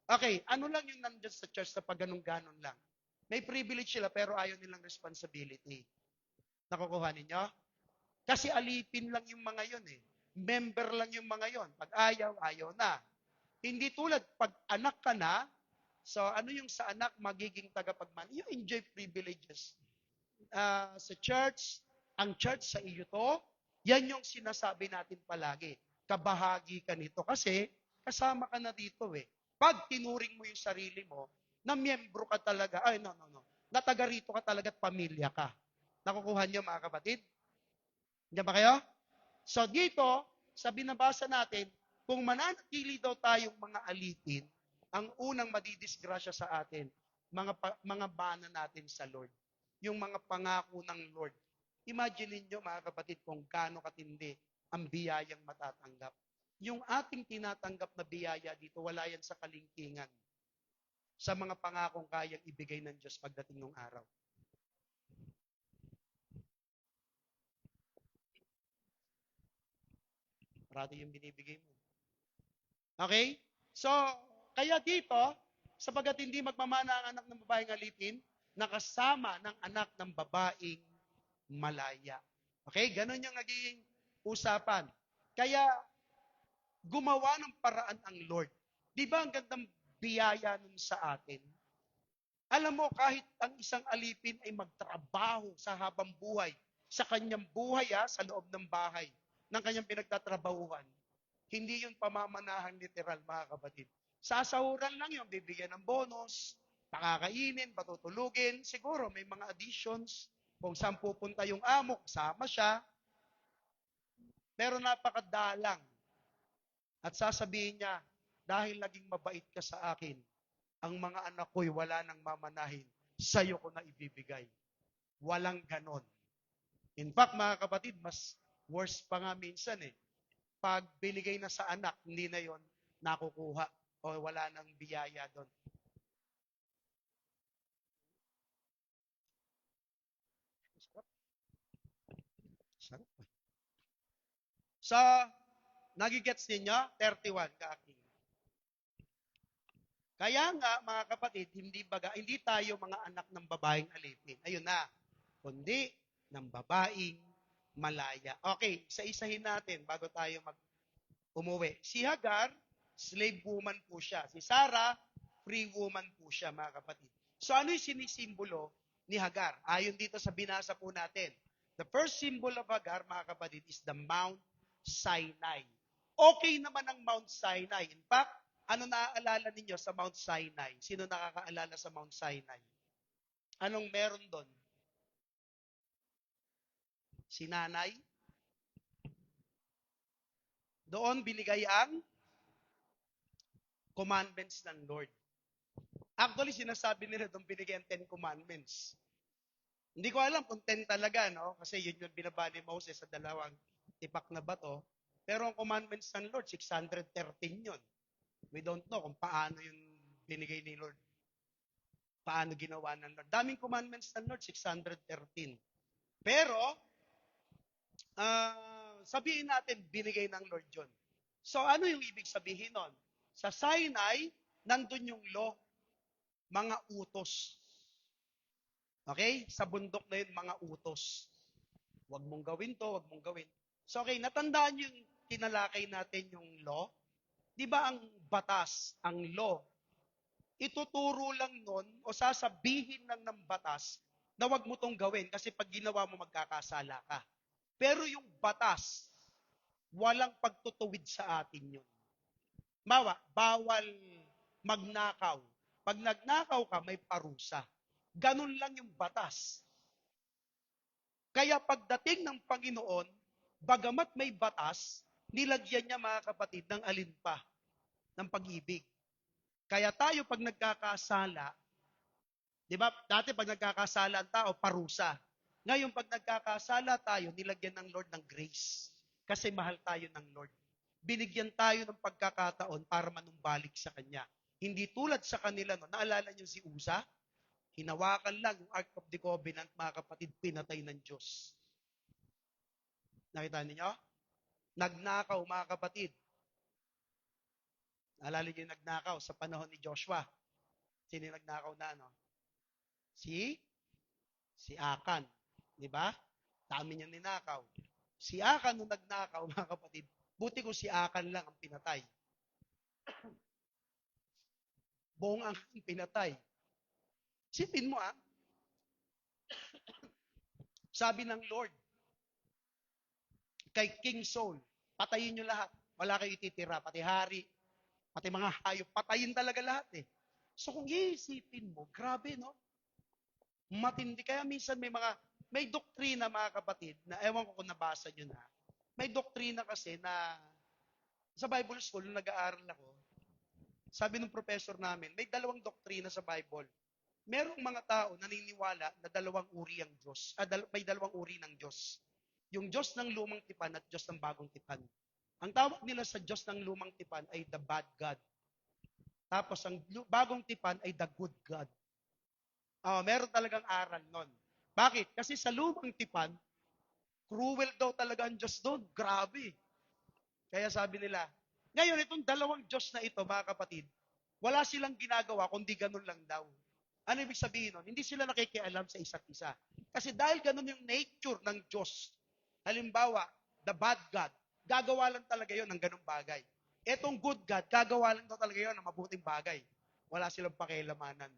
Okay, ano lang yung nandyan sa church sa pag ganun-ganon lang? May privilege sila pero ayaw nilang responsibility. Nakukuha ninyo? Kasi alipin lang yung mga yon eh. Member lang yung mga yon. Pag ayaw, ayaw na. Hindi tulad pag anak ka na, so ano yung sa anak magiging tagapagmana? You enjoy privileges. Sa church, ang church sa iyo to, yan yung sinasabi natin palagi. Kabahagi ka nito kasi kasama ka na dito eh. Pag tinuring mo yung sarili mo, na miyembro ka talaga, na taga rito ka talaga at pamilya ka. Nakukuha niyo mga kapatid? Diyan ba kayo? So dito, sa binabasa natin, kung mananatili daw tayong mga alipin, ang unang madidisgrasya sa atin, mga bana natin sa Lord. Yung mga pangako ng Lord. Imagine niyo mga kapatid kung gaano katindi ang biyayang matatanggap. Yung ating tinatanggap na biyaya dito, wala yan sa kalingkingan. Sa mga pangakong kayang ibigay ng Diyos pagdating ng araw. Parado yung binibigay mo. Okay? So, kaya dito, sapagat hindi magmamana ang anak ng babaeng alipin, nakasama ng anak ng babaeng malaya. Okay? Ganon yung naging usapan. Kaya, gumawa ng paraan ang Lord. Di ba ang gandang biyaya nun sa atin? Alam mo, kahit ang isang alipin ay magtrabaho sa habang buhay, sa kanyang buhay, sa loob ng bahay, ng kanyang pinagtatrabahuhan, hindi yun pamamanahan literal, mga kapatid. Sasahuran lang yun, bibigyan ng bonus, pakakainin, patutulugin, siguro may mga additions, kung saan pupunta yung amo, kasama siya, pero napakadalang. At sasabihin niya, dahil naging mabait ka sa akin, ang mga anak ko'y wala nang mamanahin, sa'yo ko na ibibigay. Walang ganon. In fact, mga kapatid, mas worse pa nga minsan eh. Pag binigay na sa anak, hindi na yon nakukuha o wala nang biyaya doon. Sarap. So, nagigets ninyo? 31 kaaking. Kaya nga, mga kapatid, hindi tayo mga anak ng babaeng alipin. Ayun na. Kundi ng babaeng malaya. Okay, isa-isahin natin bago tayo umuwi. Si Hagar, slave woman po siya. Si Sarah, free woman po siya, mga kapatid. So ano yung sinisimbolo ni Hagar? Ayon dito sa binasa po natin. The first symbol of Hagar, mga kapatid, is the Mount Sinai. Okay naman ang Mount Sinai. In fact, ano naaalala ninyo sa Mount Sinai? Sino nakakaalala sa Mount Sinai? Anong meron doon? Si nanay? Doon binigay ang commandments ng Lord. Actually, sinasabi nila doon binigay ang 10 commandments. Hindi ko alam kung 10 talaga, no? Kasi yun yung binaba ni Moses sa dalawang tipak na bato. Pero ang commandments ng Lord, 613 yun. We don't know kung paano yung binigay ni Lord. Paano ginawa ng Lord. Daming commandments ng Lord, 613. Pero, sabihin natin, binigay ng Lord yun. So, ano yung ibig sabihin nun? Sa Sinai, nandun yung law, mga utos. Okay? Sa bundok na yun, mga utos. Huwag mong gawin to, huwag mong gawin. So, okay, natandaan yung tinalakay natin yung law. Di ba ang batas, ang law, ituturo lang nun o sasabihin lang ng batas na wag mo tong gawin kasi pag ginawa mo magkakasala ka. Pero yung batas, walang pagtutuwid sa atin yun. Bawal magnakaw. Pag nagnakaw ka, may parusa. Ganun lang yung batas. Kaya pagdating ng Panginoon, bagamat may batas, nilagyan niya mga kapatid ng alin pa, ng pag-ibig. Kaya tayo pag nagkakasala, di ba, dati pag nagkakasala ang tao, parusa. Ngayon pag nagkakasala tayo, nilagyan ng Lord ng grace. Kasi mahal tayo ng Lord. Binigyan tayo ng pagkakataon para manumbalik sa Kanya. Hindi tulad sa kanila, no? Naalala niyo si Uza? Hinawakan lang yung Ark of the Covenant, mga kapatid, pinatay ng Diyos. Nakita niyo? Nagnakaw, mga kapatid. Naalala niyo yung nagnakaw sa panahon ni Joshua? Sino yung nagnakaw na, no? Si Akan. Di ba? Dami niya ninakaw. Si Akan nung nagnakaw, mga kapatid, buti ko si Akan lang ang pinatay. Buong ang pinatay. Sipin mo, sabi ng Lord, kay King Saul, patayin nyo lahat. Wala kayo ititira, pati hari, pati mga hayop, patayin talaga lahat eh. So kung iisipin mo, grabe no? Matindi. Kaya minsan may doktrina mga kapatid, na ewan ko kung nabasa nyo na, may doktrina kasi na sa Bible school, nung nag-aaral ako, sabi ng professor namin, may dalawang doktrina sa Bible. Merong mga tao naniniwala na dalawang uri ang Diyos. May dalawang uri ng Diyos. Yung Diyos ng lumang tipan at Diyos ng bagong tipan. Ang tawag nila sa Diyos ng lumang tipan ay the bad God. Tapos ang bagong tipan ay the good God. Meron talagang aral nun. Bakit? Kasi sa lumang tipan, cruel daw talaga ang Diyos doon. Grabe. Kaya sabi nila, ngayon itong dalawang Diyos na ito, mga kapatid, wala silang ginagawa kundi ganun lang daw. Ano ibig sabihin nun? Hindi sila nakikialam sa isa't isa. Kasi dahil ganun yung nature ng Diyos, halimbawa, the bad God, gagawa lang talaga yon ng ganung bagay. Etong good God, gagawa lang daw talaga yon ng mabuting bagay. Wala silang pakialamanan.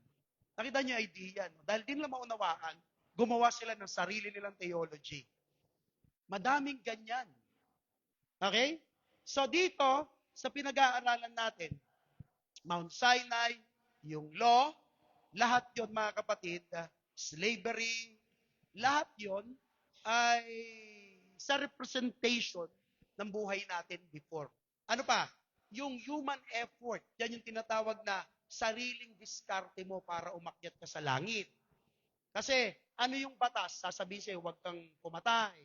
Nakita niyo yung idea, no? Dahil din nila maunawaan, gumawa sila ng sarili nilang theology. Madaming ganyan. Okay? So dito, sa pinag-aaralan natin, Mount Sinai, yung law, lahat yon mga kapatid, slavery, lahat yon ay sa representation ng buhay natin before. Ano pa? Yung human effort, yan yung tinatawag na sariling diskarte mo para umakyat ka sa langit. Kasi ano yung batas? Sasabihin sa'yo, huwag kang pumatay,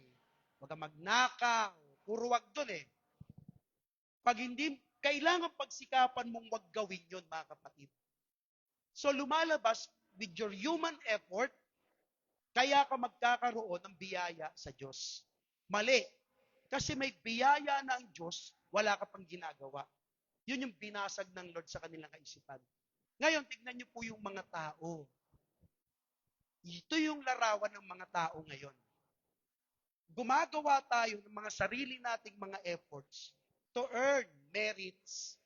huwag kang magnakaw, puro wag dun eh. Pag hindi, kailangan pagsikapan mong wag gawin yun, mga kapatid. So lumalabas with your human effort, kaya ka magkakaroon ng biyaya sa Diyos. Mali. Kasi may biyaya na ang Diyos, wala ka pang ginagawa. Yun yung binasag ng Lord sa kanilang kaisipan. Ngayon, tignan niyo po yung mga tao. Ito yung larawan ng mga tao ngayon. Gumagawa tayo ng mga sarili nating mga efforts to earn merits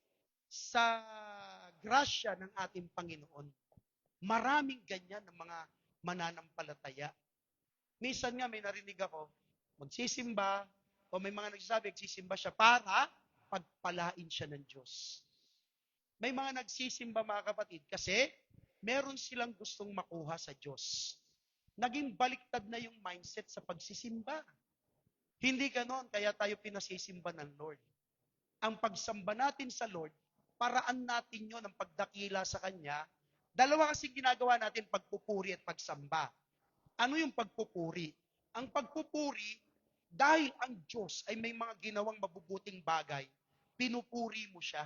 sa grasya ng ating Panginoon. Maraming ganyan ng mga mananampalataya. Minsan nga may narinig ako, magsisimba, o may mga nagsasabi, nagsisimba siya para pagpalain siya ng Diyos. May mga nagsisimba mga kapatid kasi meron silang gustong makuha sa Diyos. Naging baliktad na yung mindset sa pagsisimba. Hindi ganon, kaya tayo pinasisimba ng Lord. Ang pagsamba natin sa Lord, paraan natin yon ang pagdakila sa Kanya. Dalawa kasi ginagawa natin, pagpupuri at pagsamba. Ano yung pagpupuri? Ang pagpupuri, dahil ang Diyos ay may mga ginawang mabubuting bagay, pinupuri mo siya,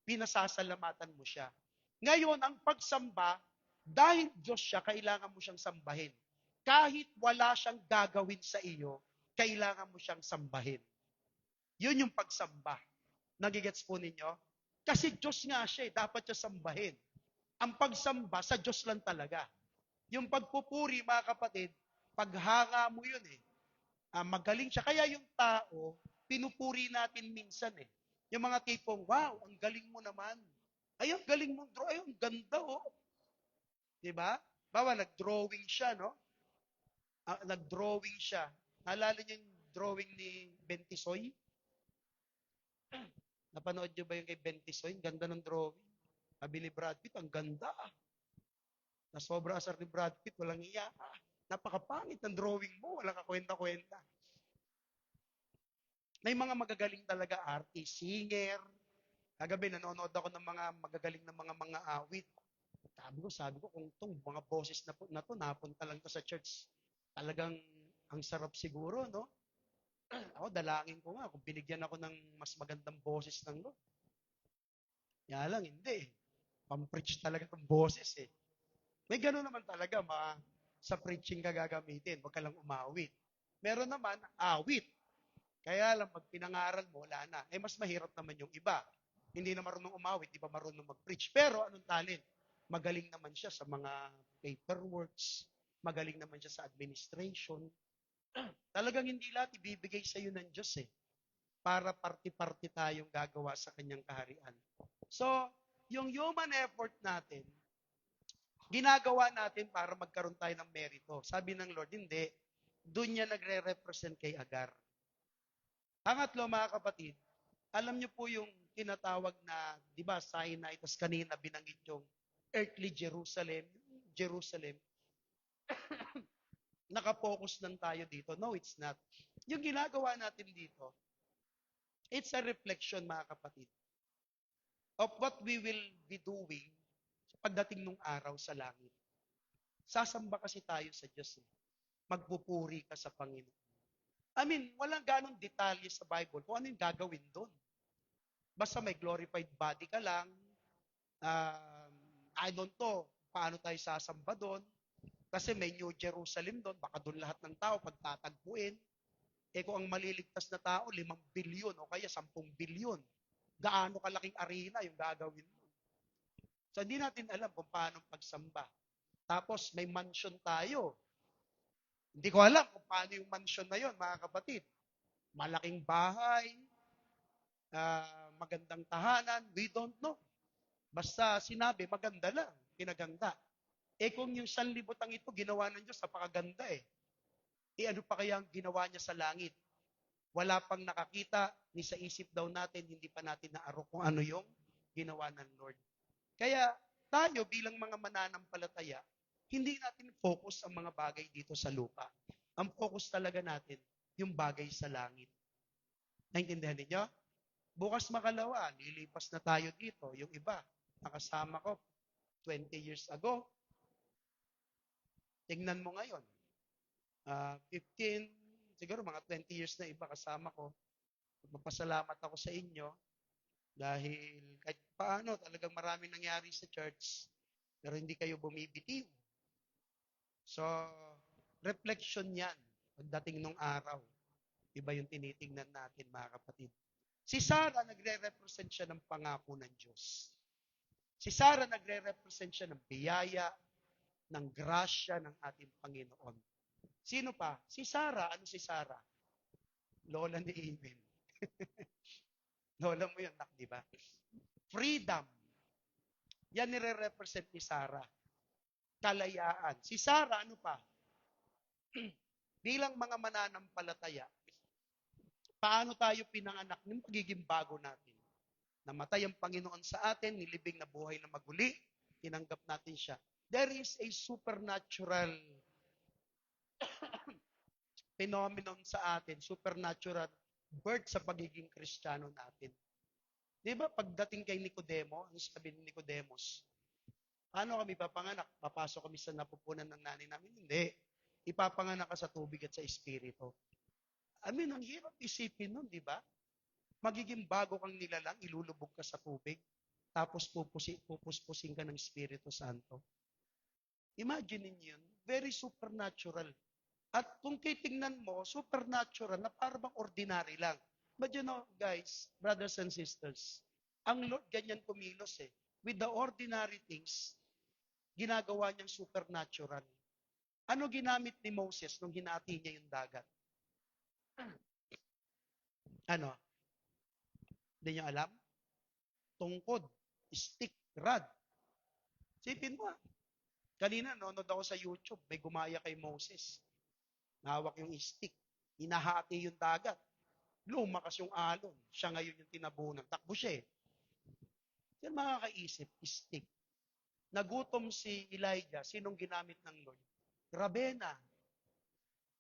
pinasasalamatan mo siya. Ngayon, ang pagsamba, dahil Diyos siya, kailangan mo siyang sambahin. Kahit wala siyang gagawin sa iyo, kailangan mo siyang sambahin. Yun yung pagsamba. Nagigets po ninyo? Kasi Diyos nga siya, dapat siya sambahin. Ang pagsamba, sa Diyos lang talaga. Yung pagpupuri, mga kapatid, paghanga mo yun eh. Magaling siya. Kaya yung tao, pinupuri natin minsan eh. Yung mga tipong, wow, ang galing mo naman. Ay, ang galing mong draw. Ay, ang ganda oh. Diba? Bawa, nag-drawing siya, no? Nag-drawing siya. Naalala niyo yung drawing ni Bentisoy? Napanood niyo ba yung kay Bentisoy? Ang ganda ng drawing. Sabi ni Brad Pitt, ang ganda ah. Na sobra asar ni Brad Pitt, walang iya. Napakapangit ng drawing mo, walang kakwenta-kwenta. May mga magagaling talaga artist, singer. Kagabi, nanonood ako ng mga magagaling na mga awit. Sabi ko, kung itong mga boses na to, napunta lang to sa church, talagang ang sarap siguro, no? Ako, dalangin ko nga, kung binigyan ako ng mas magandang boses ng Lord. Kaya lang, hindi. Pam-preach talaga itong boses eh. May gano'n naman talaga, sa preaching ka gagamitin, huwag ka lang umawit. Meron naman, awit. Kaya lang, pag pinangaral mo, wala na. Eh, mas mahirap naman yung iba. Hindi na marunong umawit, di ba marunong mag-preach. Pero, anong talent? Magaling naman siya sa mga paperworks. Magaling naman siya sa administration. Talagang hindi lahat ibibigay sa iyo ng Diyos eh. Para party-party tayong gagawa sa kanyang kaharian. So, yung human effort natin, ginagawa natin para magkaroon tayo ng merito. Sabi ng Lord, hindi. Doon niya nagre-represent kay Agar. Pangatlo, mga kapatid, alam niyo po yung tinatawag na, di ba, Sinai, tapos kanina binanggit yung earthly Jerusalem. Jerusalem. Nakapokus lang tayo dito. No, it's not. Yung ginagawa natin dito, it's a reflection, mga kapatid, of what we will be doing pagdating nung araw sa langit. Sasamba kasi tayo sa Diyos. Magpupuri ka sa Panginoon. I mean, walang ganong detalye sa Bible kung ano yung gagawin doon. Basta may glorified body ka lang, I don't know paano tayo sasamba doon. Kasi may New Jerusalem doon, baka doon lahat ng tao pagtatagpuin. Eh kung ang maliligtas na tao, 5 bilyon o kaya 10 bilyon, gaano kalaking arena yung gagawin mo. So hindi natin alam kung paano pagsamba. Tapos may mansion tayo. Hindi ko alam kung paano yung mansion na yon, mga kapatid. Malaking bahay, magandang tahanan, we don't know. Basta sinabi, maganda lang, pinaganda. Eh kung yung sanlibutang ito, ginawa ng Diyos, napakaganda eh. Eh ano pa kaya ang ginawa niya sa langit? Wala pang nakakita, ni sa isip daw natin, hindi pa natin naarok kung ano yung ginawa ng Lord. Kaya tayo bilang mga mananampalataya, hindi natin focus ang mga bagay dito sa lupa. Ang focus talaga natin, yung bagay sa langit. Naintindihan niyo? Bukas makalawa, lilipas na tayo dito. Yung iba, nakasama ko 20 years ago. Tingnan mo ngayon. 15, siguro mga 20 years na iba kasama ko. Magpasalamat ako sa inyo dahil kahit paano talagang maraming nangyari sa church pero hindi kayo bumibitiw. So, reflection yan pagdating nung araw. Iba yung tinitingnan natin, mga kapatid. Si Sarah, nagre-represent siya ng pangako ng Diyos. Si Sarah, nagre-represent siya ng biyaya, ng grasya ng ating Panginoon. Sino pa? Si Sarah. Ano si Sarah? Lola ni Amen. Lola mo yun, nak, di ba? Freedom. Yan nire-represent ni Sarah. Kalayaan. Si Sarah, ano pa? Bilang mga mananampalataya, paano tayo pinanganak ng pagiging bago natin? Namatay ang Panginoon sa atin, nilibing na buhay na maguli, tinanggap natin siya. There is a supernatural phenomenon sa atin, supernatural birth sa pagiging Kristiyano natin. Di ba pagdating kay Nicodemo, ano sabi ni Nicodemus? Paano kami papanganak? Papasok kami sa napupunan ng nanay namin? Hindi. Ipapanganak ka sa tubig at sa espiritu. Ang hirap isipin nun, di ba? Magiging bago kang nilalang, ilulubog ka sa tubig, tapos pupuspusin ka ng Espiritu Santo. Imagine niyo yun, very supernatural. At kung titingnan mo, supernatural na parang ordinary lang. But you know, guys, brothers and sisters, ang Lord ganyan kumilos eh. With the ordinary things, ginagawa niyang supernatural. Ano ginamit ni Moses nung hinati niya yung dagat? Ano? Hindi niyo alam? Tungkod, stick, rod. Sipin mo kanina nanonood ako sa YouTube, may gumaya kay Moses. Nahawak yung stick. Hinahati yung dagat. Lumakas yung alon. Siya ngayon yung tinabunan. Takbo siya eh. Yan makakaisip, stick. Nagutom si Elijah. Sinong ginamit ng Lord? Rabena.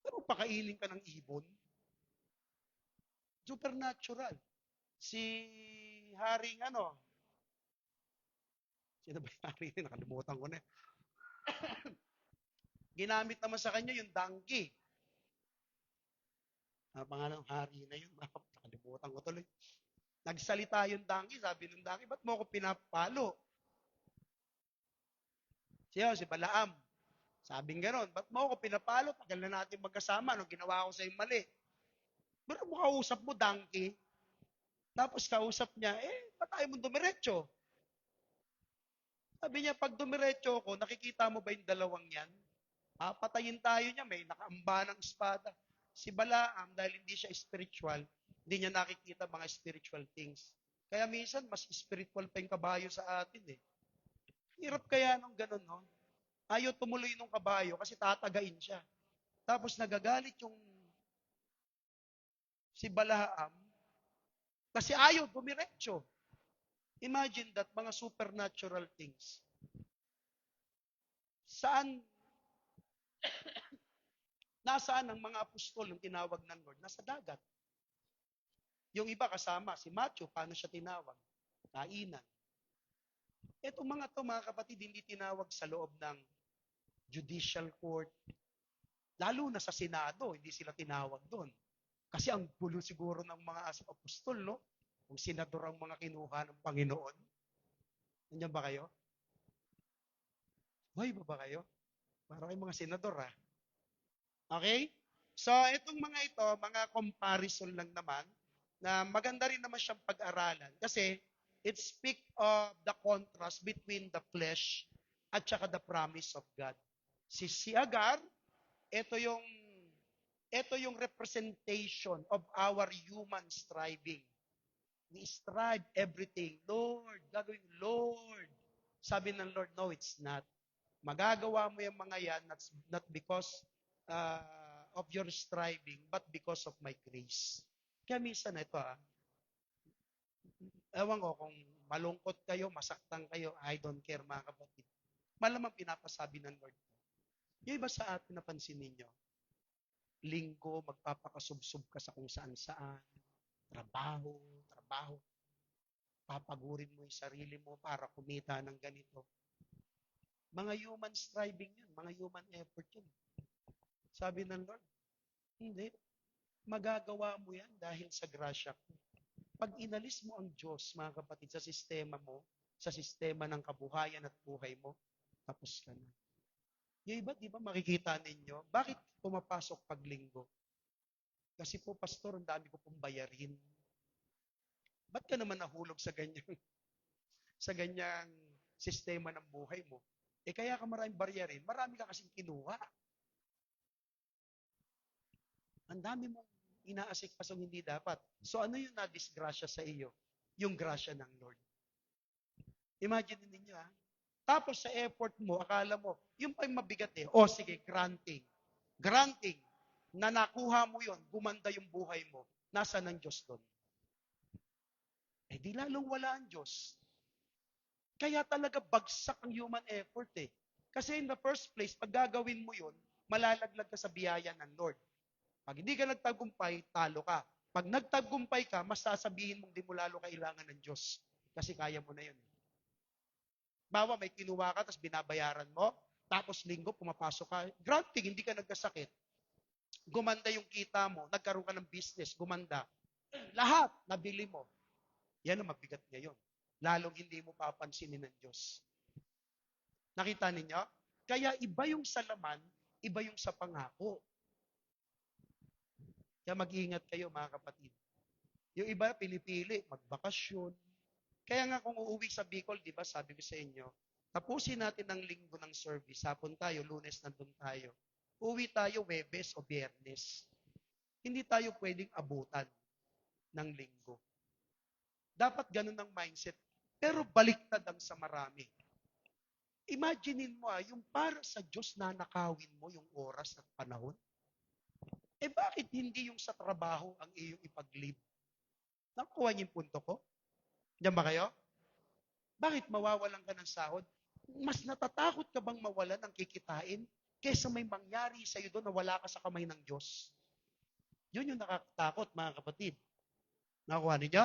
Pero pakainin ka ng ibon? Supernatural. Si Haring sino ba yung Haring? Nakalimutan ko na. Ginamit naman sa kanya yung donkey. Pangalan ng hari na yun. Nakalimutan ko tuloy. Nagsalita yung donkey. Sabi ng donkey, ba't mo ako pinapalo? Si Balaam. Sabing gano'n, ba't mo ako pinapalo? Tagal na natin magkasama. Anong ginawa ko sa'yo mali? Pero mo kausap mo, donkey. Tapos kausap niya, ba't tayo mong dumiretso? Sabi niya, pag dumiretso ko, nakikita mo ba yung dalawang yan? Patayin tayo niya, may nakaamba ng espada. Si Balaam, dahil hindi siya spiritual, hindi niya nakikita mga spiritual things. Kaya minsan, mas spiritual pa yung kabayo sa atin eh. Hirap kaya nung ganun, no? Ayaw tumuloy nung kabayo kasi tatagain siya. Tapos nagagalit yung si Balaam kasi ayaw dumiretso. Imagine that, mga supernatural things. Nasaan ang mga apostol ng tinawag ng Lord? Nasa dagat. Yung iba kasama, si Matthew, paano siya tinawag? Kainan. Etong mga kapatid, hindi tinawag sa loob ng judicial court. Lalo na sa Senado, hindi sila tinawag doon. Kasi ang gulo siguro ng mga apostol, no? Kung senador ang mga kinuha ng Panginoon. Nandiyan ba kayo? Hoy, ba kayo? Para kayong mga senador, ha? Okay? So, itong mga ito, mga comparison lang naman, na maganda rin naman siyang pag-aralan. Kasi, it speak of the contrast between the flesh at saka the promise of God. Si Agar, ito yung representation of our human striving. We strive everything. Lord, gagawin, Lord. Sabi ng Lord, no, it's not. Magagawa mo yung mga yan, not because of your striving, but because of my grace. Kaya minsan ito, ewan ko kung malungkot kayo, masaktan kayo, I don't care mga kapatid. Malamang pinapasabi ng Lord. Yung iba sa atin, napansin ninyo, linggo, magpapakasubsob ka sa kung saan-saan, trabaho, papagurin mo yung sarili mo para kumita ng ganito. Mga human striving yun, mga human effort yun. Sabi ng Lord, hindi. Magagawa mo yan dahil sa grasya ko. Pag inalis mo ang Diyos, mga kapatid, sa sistema mo, sa sistema ng kabuhayan at buhay mo, tapos ka na. Yung iba, di ba makikita ninyo, bakit pumapasok pag linggo? Kasi po, pastor, ang dami ko pong bayarin. Ba't ka naman nahulog sa ganyang, sa ganyang sistema ng buhay mo? Eh kaya ka maraming bayarin, marami ka kasing kinuha. Ang dami mong inaasikasong hindi dapat. So ano yung na-disgrasya sa iyo? Yung grasya ng Lord. Imagine ninyo ha. Tapos sa effort mo, akala mo, yung pa yung mabigat eh. O sige, granting. Granting na nakuha mo yon, gumanda yung buhay mo. Nasaan ang Diyos doon? Eh di lalong wala ang Diyos. Kaya talaga bagsak ang human effort eh. Kasi in the first place, pag gagawin mo yon, malalaglag ka sa biyaya ng Lord. Pag hindi ka nagtagumpay, talo ka. Pag nagtagumpay ka, mas sasabihin mong di mo lalo kailangan ng Diyos. Kasi kaya mo na yun. Bawa, may kinuha ka, tapos binabayaran mo, tapos linggo, pumapasok ka. Granting, hindi ka nagkasakit. Gumanda yung kita mo, nagkaroon ka ng business, gumanda. Lahat, nabili mo. Yan ang mabigat ngayon. Lalong hindi mo papansinin ng Diyos. Nakita ninyo? Kaya iba yung sa laman, iba yung sa pangako. Kaya mag-iingat kayo mga kapatid. Yung iba, pinipili, magbakasyon. Kaya nga kung uuwi sa Bicol, di ba, sabi ko sa inyo, tapusin natin ang linggo ng service. Hapon tayo, Lunes nandun tayo. Uwi tayo Webes o Biyernes. Hindi tayo pwedeng abutan ng linggo. Dapat ganun ang mindset. Pero baliktad ang sa marami. Imaginein mo yung para sa Diyos na nakawin mo yung oras at panahon. Eh bakit hindi yung sa trabaho ang iyong ipag-live? Nakuha niyo yung punto ko? Diyan ba kayo? Bakit mawawalan ka ng sahod? Mas natatakot ka bang mawalan ng kikitain kaysa may mangyari sa iyo doon na wala ka sa kamay ng Diyos? Yun yung nakakatakot, mga kapatid. Nakuha niyo?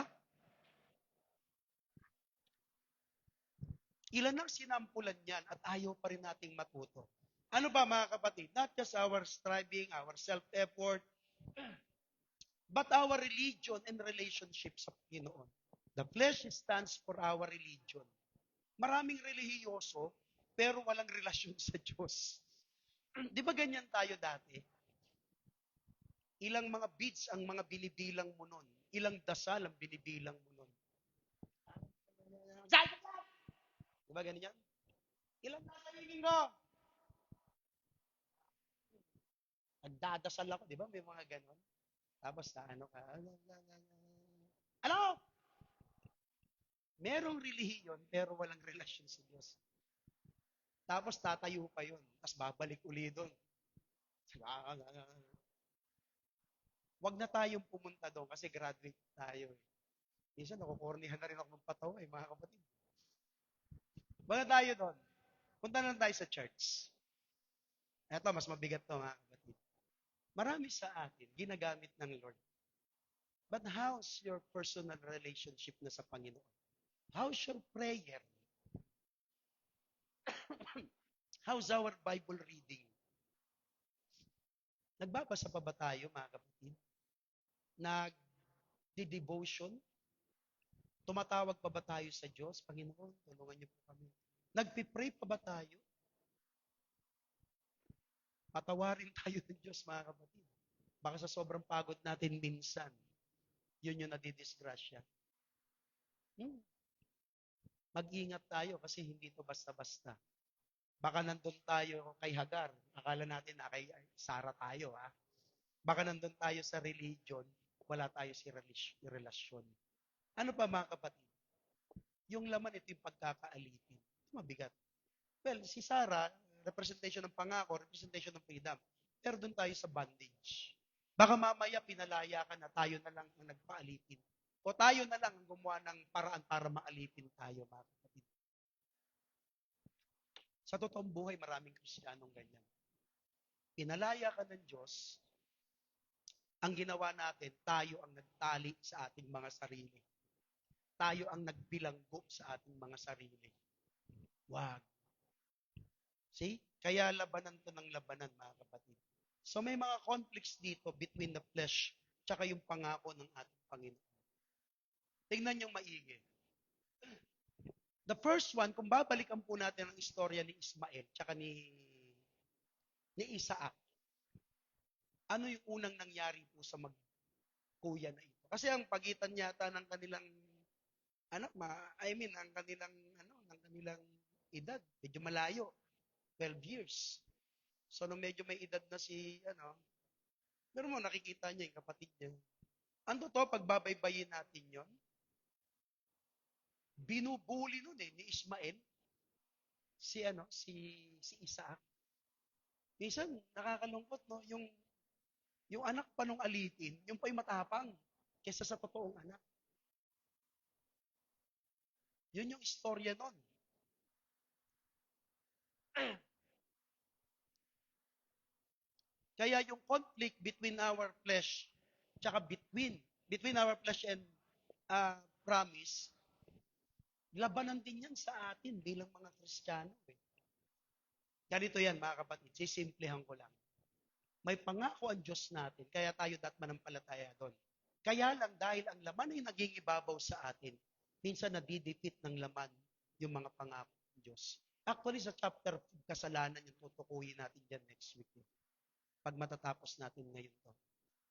Ilan ang sinampulan niyan at ayaw pa rin nating matuto. Ano ba mga kapatid? Not just our striving, our self-effort, but our religion and relationship sa Panginoon. The flesh stands for our religion. Maraming relihiyoso, pero walang relasyon sa Diyos. Di ba ganyan tayo dati? Ilang mga beads ang mga binibilang mo nun. Ilang dasal ang binibilang mo nun. Di ba ganyan? Ilang nasa hingin ko? Nagdadasal ako, di ba? May mga ganon. Tapos na ano ka, ano? Merong relihiyon, pero walang relasyon sa Diyos. Tapos tatayo pa yun. Tapos babalik uli doon. Huwag na tayong pumunta doon kasi graduate tayo. Minsan nakukornihan na rin ako magpatawa mga kapatid. Huwag na tayo doon. Punta na tayo sa church. Eto, mas mabigat to mga kapatid. Marami sa atin, ginagamit ng Lord. But how's your personal relationship na sa Panginoon? How's your prayer? How's our Bible reading? Nagbabasa pa ba tayo, mga kapatid? Nag-devotion? Tumatawag pa ba tayo sa Diyos? Panginoon, tulungan niyo po kami. Nagpipray pa ba tayo? Patawarin tayo ng Diyos, mga kapatid. Baka sa sobrang pagod natin minsan, yun yung nadidisgrasya. Mag-ingat tayo kasi hindi to basta-basta. Baka nandun tayo kay Hagar. Akala natin na kay Sarah tayo. Baka nandun tayo sa religion, wala tayo sa relasyon. Ano pa mga kapatid? Yung laman, ito yung pagkakaalipin. Mabigat. Well, si Sarah, representation ng pangako, representation ng freedom. Pero doon tayo sa bondage. Baka mamaya pinalaya ka na tayo na lang ang nagpaalipin. O tayo na lang ang gumawa ng paraan para maalipin tayo, mga kapatid. Sa totoong buhay, maraming Kristiyanong ganyan. Pinalaya ka ng Diyos, ang ginawa natin, tayo ang nagtali sa ating mga sarili. Tayo ang nagbilanggo sa ating mga sarili. Wag. See? Kaya labanan to ng labanan, mga kapatid. So may mga conflicts dito between the flesh tsaka yung pangako ng ating Panginoon. Tingnan yung maigi. The first one, kung babalikan po natin ang istorya ni Ismael tsaka ni Isaac, ano yung unang nangyari po sa kuya na ito. Kasi ang pagitan yata ng kanilang ang kanilang ng kanilang edad, medyo malayo, 12 years. So nung medyo may edad na pero mo nakikita niya yung kapatid niya. Ano to, pagbabaybayin natin yon, binubuli nun ni Ismael, si Isaac. Minsan, nakakalungkot, no? Yung anak pa nung alitin, yung pa'y matapang kesa sa totoong anak. Yun yung istorya nun. Kaya yung conflict between our flesh, tsaka between our flesh and promise, labanan din yan sa atin bilang mga Kristiyano. Ganito yan, mga kapatid, sisimplihan ko lang. May pangako ang Diyos natin, kaya tayo manampalataya doon. Kaya lang dahil ang laman ay naging ibabaw sa atin, minsan nadidipit ng laman yung mga pangako ng Diyos. Actually, sa chapter of kasalanan, yung tutukuyin natin dyan next week. Pag matatapos natin ngayon to.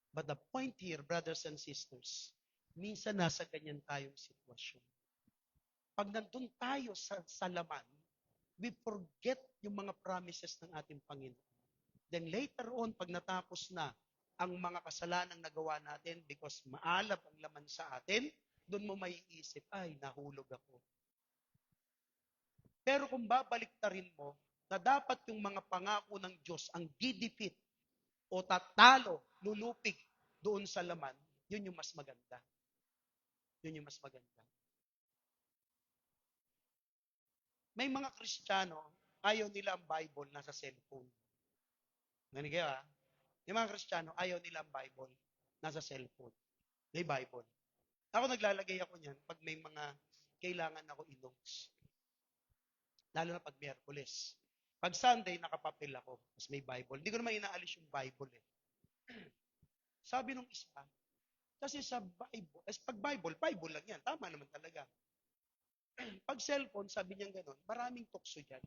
But the point here, brothers and sisters, minsan nasa ganyan tayong sitwasyon. Pag nandun tayo sa laman, we forget yung mga promises ng ating Panginoon. Then later on, pag natapos na ang mga kasalanang nagawa natin because maalab ang laman sa atin, doon mo maiisip, ay, nahulog ako. Pero kung babaliktarin mo, na dapat yung mga pangako ng Diyos ang didipit o tatalo, lulupig doon sa laman, yun yung mas maganda. Yun yung mas maganda. May mga Kristiyano, ayaw nila ang Bible nasa cellphone. Narinig kayo, ha? Yung mga Kristiyano, ayaw nila ang Bible nasa cellphone. May Bible. Ako naglalagay ako niyan pag may mga kailangan ako i-notes. Lalo na pag Miyerkules. Pag Sunday, nakapapel ako. Mas may Bible. Hindi ko naman inaalis yung Bible Sabi nung isa, kasi sa Bible, pag Bible lang yan. Tama naman talaga. Pag cellphone, sabi niya gano'n, maraming tukso dyan.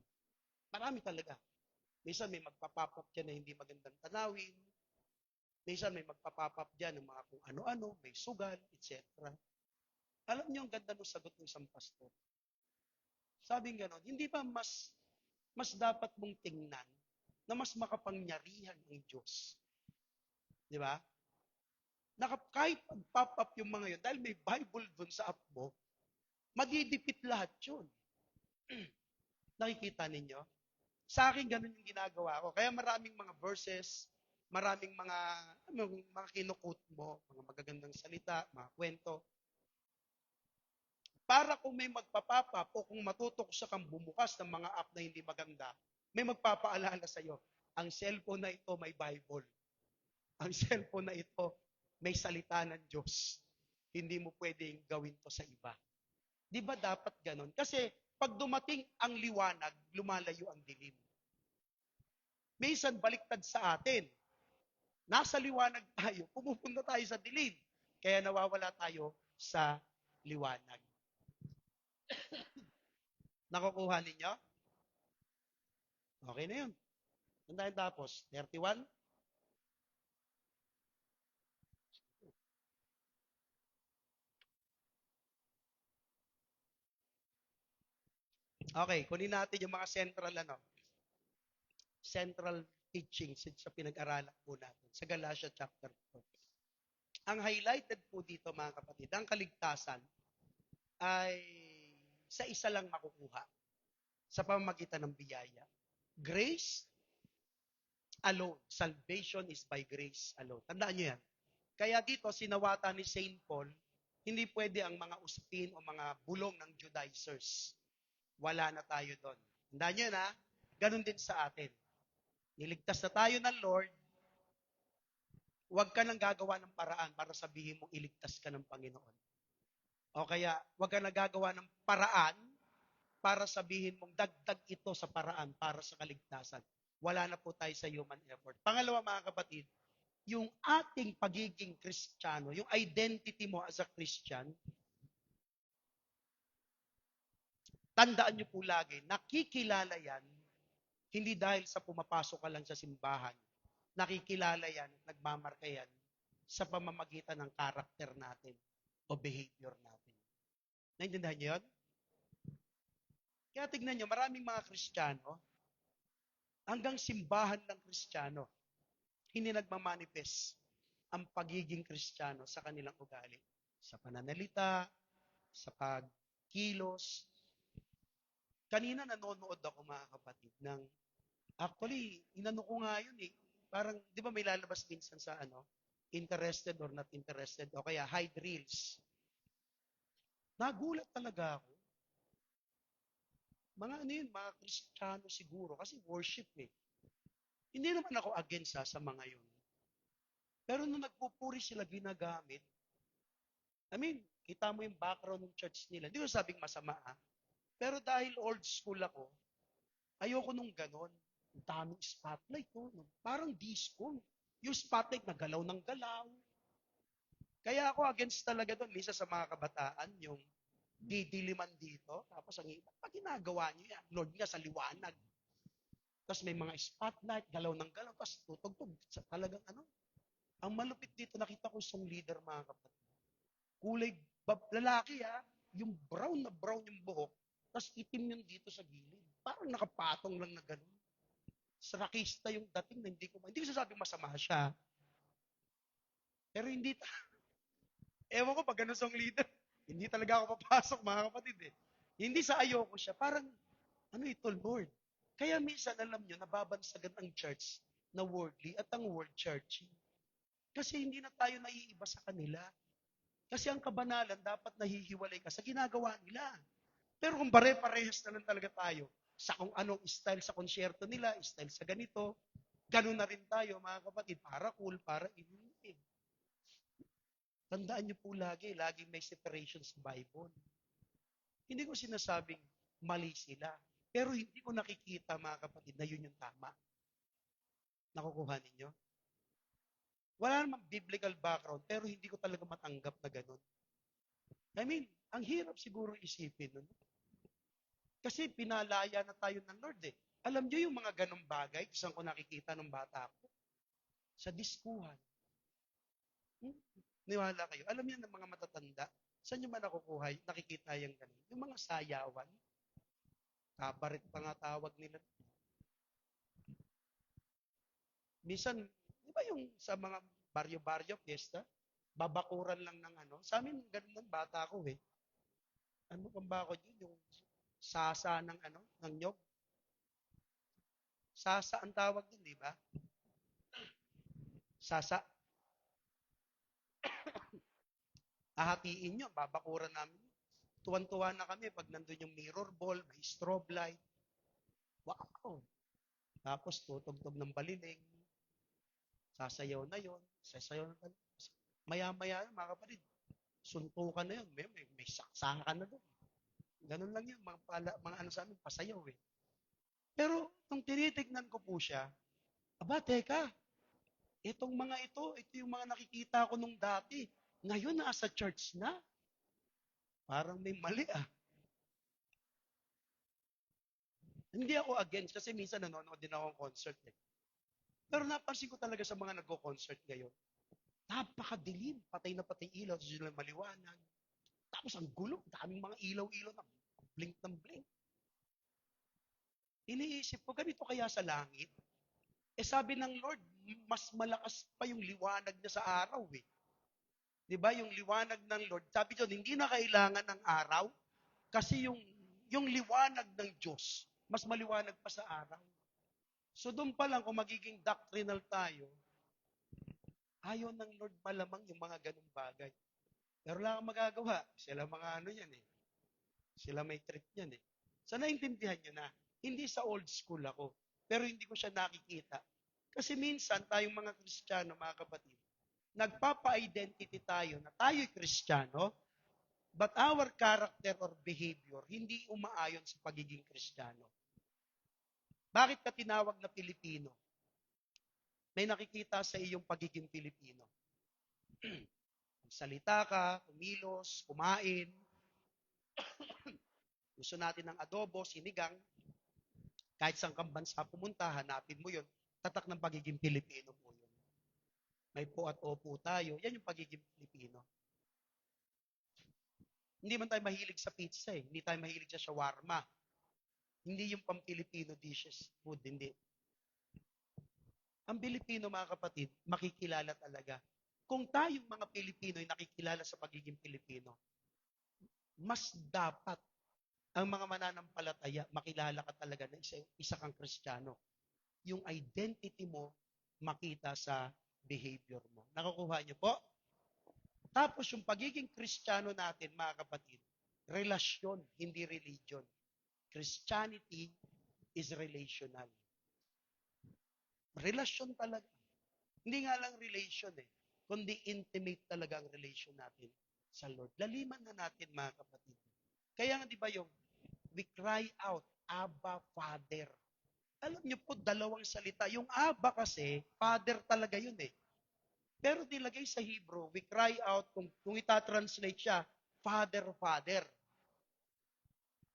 Marami talaga. Minsan may magpapapap dyan na hindi magandang tanawin. Minsan may magpapapap dyan ng mga kung ano-ano, may sugal, etc. Alam niyo ang ganda ng sagot ng isang pastor. Sabi gano'n, hindi ba mas dapat mong tingnan na mas makapangyarihan ng Diyos? Di ba? Kahit pag-pop up yung mga yun, dahil may Bible dun sa app mo, madidipit lahat yun. Nakikita ninyo? Sa akin, ganun yung ginagawa ko. Kaya maraming mga verses, maraming mga kinukot mo, mga magagandang salita, mga kwento. Para kung may magpapapap o kung matutok siya kang bumukas ng mga app na hindi maganda, may magpapaalala sa'yo, ang cellphone na ito may Bible. Ang cellphone na ito may salita ng Diyos. Hindi mo pwedeng gawin to sa iba. Di ba dapat ganon? Kasi pag dumating ang liwanag, lumalayo ang dilim. Minsan baliktad sa atin. Nasa liwanag tayo, pumupunta tayo sa dilim. Kaya nawawala tayo sa liwanag. Nakukuha ninyo? Okay na yun. Saan tayo tapos? 31? Okay, kunin natin yung mga central teachings sa pinag-aralan po natin sa Galatia chapter 4. Ang highlighted po dito, mga kapatid, ang kaligtasan ay sa isa lang makukuha sa pamamagitan ng biyaya. Grace alone. Salvation is by grace alone. Tandaan nyo yan. Kaya dito, sinawata ni St. Paul, hindi pwede ang mga usapin o mga bulong ng Judaizers. Wala na tayo doon. Tandaan nyo na, ganun din sa atin. Niligtas na tayo ng Lord, huwag ka nang gagawa ng paraan para sabihin mong iligtas ka ng Panginoon. O kaya, huwag ka nang gagawa ng paraan para sabihin mong dagdag ito sa paraan para sa kaligtasan. Wala na po tayo sa human effort. Pangalawa, mga kapatid, yung ating pagiging Kristiyano, yung identity mo as a Christian, tandaan niyo po lagi, nakikilala yan, hindi dahil sa pumapasok ka lang sa simbahan. Nakikilala yan, nagmamarka yan, sa pamamagitan ng karakter natin o behavior natin. Naintindihan niyo yun? Kaya tignan niyo, maraming mga Kristiyano, hanggang simbahan ng Kristiyano, hindi nagmamanifest ang pagiging Kristiyano sa kanilang ugali. Sa pananalita, sa pagkilos. Kanina nanonood ako mga kapatid ng, actually, inano ko nga yun eh. Parang, di ba may lalabas minsan sa interested or not interested, o kaya hide reels. Nagulat talaga ako. Mga ano yun, mga Kristiyano siguro, kasi worship eh. Hindi naman ako against sa mga yun. Pero nung nagpupuri sila ginagamit, I mean, kita mo yung background ng church nila. Hindi ko sabing masama Pero dahil old school ako, ayoko nung ganon. Ang daming spotlight, no? Parang disco. Yung spotlight na galaw ng galaw. Kaya ako against talaga doon. Misa sa mga kabataan, yung didiliman dito. Tapos ang iba, pag ginagawa niyo yan, Lord nga sa liwanag. Tapos may mga spotlight, galaw ng galaw. Tapos tutugtog. Talagang Ang malupit dito, nakita ko isang leader mga kapatid. Kulay, lalaki yung brown na brown yung buhok. Tapos itim yung dito sa gilid. Parang nakapatong lang na gano'n. Sarakista yung dating na hindi ko sasabing masama siya. Pero hindi, ewan ko pag ganun song leader, hindi talaga ako papasok mga kapatid eh. Hindi sa ayoko siya, parang, ito Lord? Kaya minsan alam nyo, nababansagan ang church na worldly at ang world church. Kasi hindi na tayo naiiba sa kanila. Kasi ang kabanalan, dapat nahihiwalay ka sa ginagawa nila. Pero kung pare-parehas na lang talaga tayo sa kung anong style sa konsyerto nila, style sa ganito, ganun na rin tayo, mga kapatid, para cool, para inulit. Tandaan niyo po lagi may separation sa Bible. Hindi ko sinasabing mali sila, pero hindi ko nakikita, mga kapatid, na yun yung tama. Nakukuha ninyo? Wala namang biblical background, pero hindi ko talaga matanggap na ganun. I mean, ang hirap siguro isipin nun. Kasi pinalaya na tayo ng Lord eh. Alam niyo yung mga ganong bagay, saan ko nakikita ng bata ko? Sa diskuhan. Niwala kayo. Alam niyo ng mga matatanda, saan nyo man nakukuha, nakikita yung ganun? Yung mga sayawan, kabaret pa nga tawag nila. Minsan, di ba yung sa mga baryo-baryo, fiesta, babakuran lang ng Sa amin, ganun ng bata ko eh. Ano bang bakod yun? Yung sasa ng ng nyog. Sasa ang tawag dun, di ba? Sasa. Hahatiin nyo, babakuran namin. Tuwan-tuwa na kami pag nandun yung mirror ball, may strobe light. Wow! Tapos tutugtog ng baliling. Sasayaw na yon, sasayaw na tayo. Maya-maya yun, mga kapatid. Suntukan na yun. May saksakan na doon. Ganun lang yun. Mga sa amin, pasayaw eh. Pero, nung tinitignan ko po siya, teka, itong mga ito yung mga nakikita ko nung dati. Ngayon, nasa church na. Parang may mali Hindi ako against kasi minsan nanonood din ako ng concert eh. Pero napansin ko talaga sa mga nagko-concert ngayon, napakadilim, patay na patay ilaw, sila maliwanag. Tapos ang gulo, daming mga ilaw-ilaw na blink ng blink. Iniisip ko, ganito kaya sa langit? Sabi ng Lord, mas malakas pa yung liwanag niya sa araw eh. Di ba yung liwanag ng Lord, sabi doon, hindi na kailangan ng araw kasi yung liwanag ng Diyos, mas maliwanag pa sa araw. So doon pa lang kung magiging doctrinal tayo, ayaw ng Lord malamang yung mga ganung bagay. Pero wala kang magagawa. Sila mga yan eh. Sila may trip yan eh. So naintindihan nyo na, hindi sa old school ako, pero hindi ko siya nakikita. Kasi minsan tayong mga Kristiyano, mga kapatid, nagpapa-identity tayo na tayo'y Kristiyano, but our character or behavior hindi umaayon sa pagiging Kristiyano. Bakit ka tinawag na Pilipino? May nakikita sa iyong pagiging Pilipino. Salita ka, kumilos, kumain. Gusto natin ng adobo, sinigang. Kahit saan kang bansa pumunta, hanapin mo yun. Tatak ng pagiging Pilipino po yun. May po at opo tayo. Yan yung pagiging Pilipino. Hindi man tayo mahilig sa pizza eh. Hindi tayo mahilig sa shawarma. Hindi yung pang-Filipino dishes, food, hindi. Ang Pilipino, mga kapatid, makikilala talaga. Kung tayong mga Pilipino ay nakikilala sa pagiging Pilipino, mas dapat ang mga mananampalataya, makilala ka talaga na isa kang Kristiyano. Yung identity mo, makita sa behavior mo. Nakukuha niyo po? Tapos yung pagiging Kristiyano natin, mga kapatid, relasyon, hindi religion. Christianity is relational. Relasyon talaga. Hindi nga lang relation eh, kundi intimate talaga ang relation natin sa Lord. Laliman na natin, mga kapatid. Kaya nga di ba yung we cry out, Abba, Father. Alam niyo po, dalawang salita. Yung Abba kasi, Father talaga yun eh. Pero nilagay sa Hebrew, we cry out, kung itatranslate siya, Father, Father.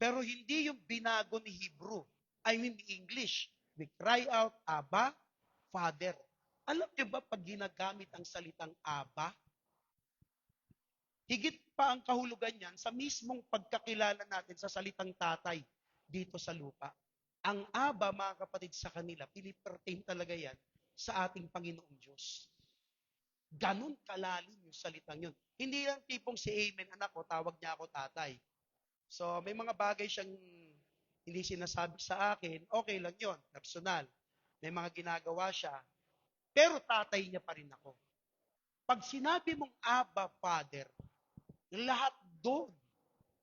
Pero hindi yung binago ni Hebrew. I mean English. We cry out, Abba, Father. Alam niyo ba pag ginagamit ang salitang Abba, higit pa ang kahulugan niyan sa mismong pagkakilala natin sa salitang tatay dito sa lupa. Ang Aba, mga kapatid, sa kanila, pinipertain talaga yan sa ating Panginoong Diyos. Ganon kalalim yung salitang yun. Hindi lang tipong si Amen, anak ko, tawag niya ako tatay. So, may mga bagay siyang hindi sinasabi sa akin, okay lang yun, personal. May mga ginagawa siya, pero tatay niya pa rin ako. Pag sinabi mong Aba, Father, lahat doon,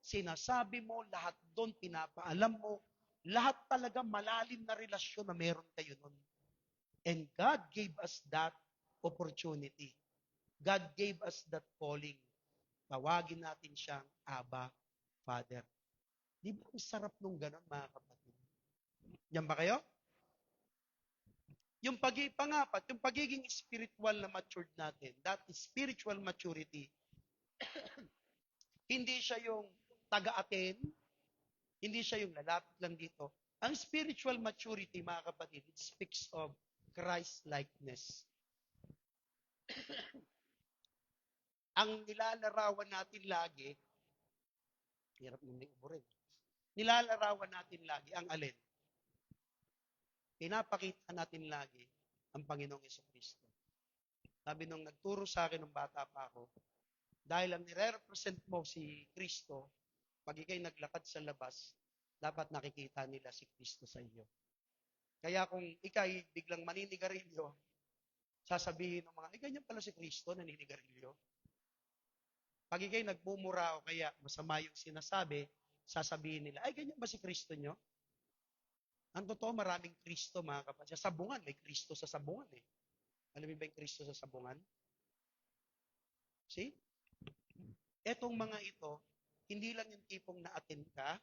sinasabi mo, lahat doon, pinapaalam mo, lahat talaga malalim na relasyon na meron kayo nun. And God gave us that opportunity. God gave us that calling. Tawagin natin siyang Abba, Father. Di ba ang sarap nung ganon, mga kapatid? Yan ba kayo? Yung pangapat, yung pagiging spiritual na matured natin, that is spiritual maturity, hindi siya yung taga-attend, hindi siya yung lalapit lang dito. Ang spiritual maturity, mga kapatid, it speaks of Christ-likeness. Ang nilalarawan natin lagi, hirap nung may ubo rin. Nilalarawan natin lagi ang alin? Pinapakita natin lagi ang Panginoong Jesucristo. Sabi nung nagturo sa akin nung bata pa ako, dahil ang nire-represent mo si Kristo, pag ikay naglakad sa labas, dapat nakikita nila si Kristo sa iyo. Kaya kung ikay biglang maninigarilyo, sasabihin ng mga, ganyan pala si Kristo, naninigarilyo. Pag ikay nagmumura o kaya masama yung sinasabi, sasabihin nila, ay ganyan ba si Kristo nyo? Ang totoo, maraming Kristo, mga kapatid. Sa sabungan, may Kristo sa sabungan eh. Alam mo ba yung Kristo sa sabungan? See? Etong mga ito, hindi lang yung tipong na-attend ka,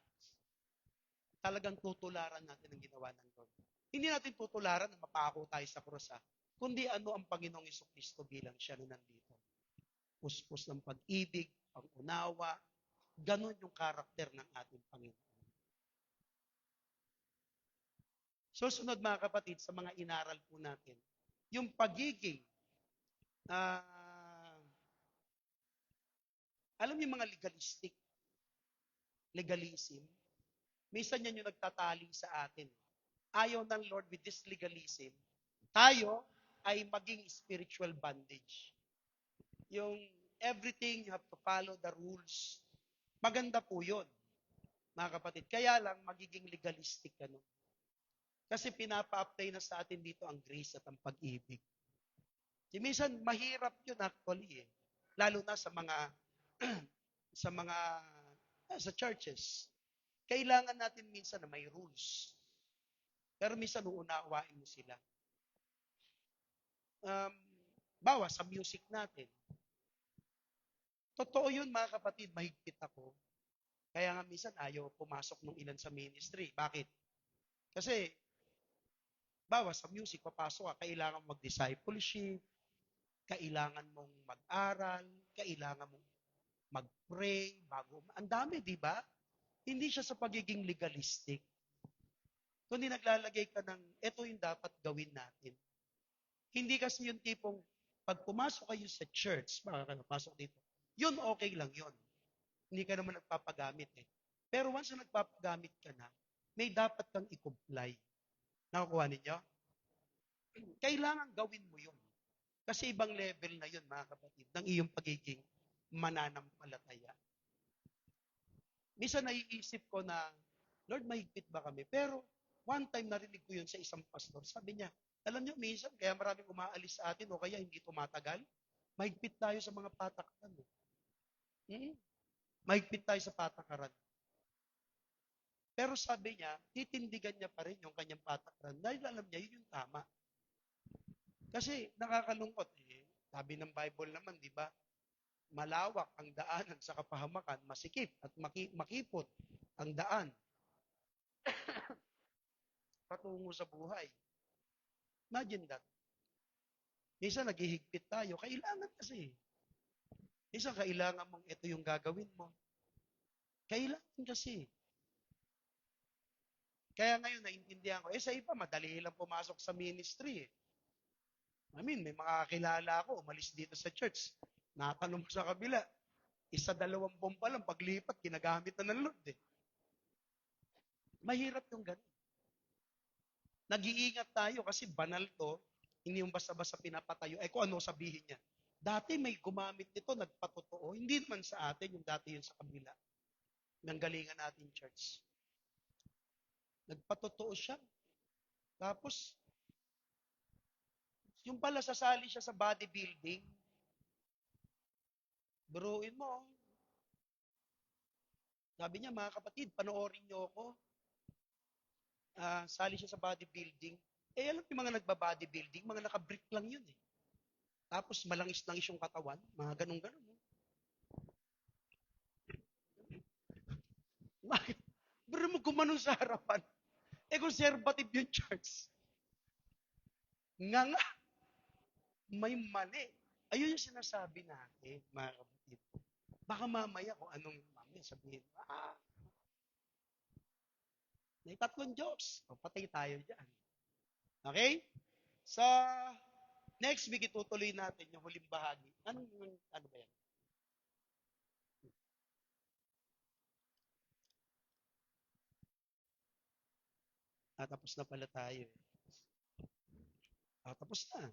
talagang tutularan natin ang ginawa ng Lord. Hindi natin tutularan na mapako tayo sa krus, kundi ano ang Panginoong Jesucristo bilang siya na nandito. Puspos ng pag-ibig, pag-unawa, ganun yung karakter ng ating Panginoon. So, sunod mga kapatid, sa mga inaral po natin, yung pagiging, alam yung mga legalism, minsan yan yung nagtatali sa atin. Ayaw ng Lord with this legalism, tayo ay maging spiritual bondage. Yung everything, you have to follow the rules. Maganda po yun, mga kapatid. Kaya lang, magiging legalistic ka nun. Kasi pinapa-apply na sa atin dito ang grace at ang pag-ibig. Minsan, mahirap yun actually eh. Lalo na sa mga sa churches. Kailangan natin minsan na may rules. Pero minsan uunawain mo sila. Bawa sa music natin. Totoo yun, mga kapatid, mahigpit ako. Kaya nga minsan ayaw pumasok ng ilan sa ministry. Bakit? Kasi, bawa sa music, papasok ka, kailangan mag-discipleship, kailangan mong mag-aral, kailangan mong mag-pray, bago. Ang dami, di ba? Hindi siya sa pagiging legalistic. Kundi naglalagay ka ng, ito yung dapat gawin natin. Hindi kasi yung tipong, Pag pumasok kayo sa church, makakapasok dito, yun okay lang yun. Hindi ka naman nagpapagamit eh. Pero once na nagpapagamit ka na, may dapat kang i-comply. Nakukuha ninyo? Kailangan gawin mo yun. Kasi ibang level na yun, mga kapatid, ng iyong pagiging mananampalataya. Minsan naiisip ko na, Lord, mahigpit ba kami? Pero one time narinig ko yun sa isang pastor. Sabi niya, alam niyo, minsan, kaya maraming umaalis sa atin o kaya hindi tumatagal, mahigpit tayo sa mga patakaran. Mahigpit tayo sa patakaran. Pero sabi niya, titindigan niya pa rin yung kanyang patakaran dahil alam niya, yun yung tama. Kasi nakakalungkot eh. Sabi ng Bible naman, di ba? Malawak ang daanan sa kapahamakan, masikip at makipot ang daan patungo sa buhay. Imagine that. Minsan naghihigpit tayo, kailangan kasi. Minsan kailangan mong ito yung gagawin mo. Kailangan kasi. Kaya ngayon naintindihan ko, sa iba madali lang pumasok sa ministry eh. May mga kakilala ako, umalis dito sa church. Natanong mo sa kabila. 1-2 buwan pa lang, paglipat, ginagamit na ng Lord eh. Mahirap yung ganun. Nag-iingat tayo kasi banal to, hindi yung basta-basta pinapatayo. Kung ano sabihin niya. Dati may gumamit nito, nagpatotoo. Hindi naman sa atin, yung dati yun sa kabila. Ng galingan natin church. Nagpatotoo siya. Tapos, yung pala sasali siya sa bodybuilding, buruin mo. Sabi niya, mga kapatid, panoorin niyo ako. Sali siya sa bodybuilding. Alam yung mga nagba-bodybuilding, mga naka-brick lang yun eh. Tapos malangis-langis yung katawan, mga ganun-ganun. Bakit? Bro mo gumanon sa harapan. Conservative yung church. Nga, may mali. Ayun yung sinasabi natin, mga kapatid. Baka mamaya kung anong mamaya sabihin, may 3 Diyos. Patay tayo dyan. Okay? Sa next week, itutuloy natin yung huling bahagi. Ano ba yan? Tapos na pala tayo. Tapos na.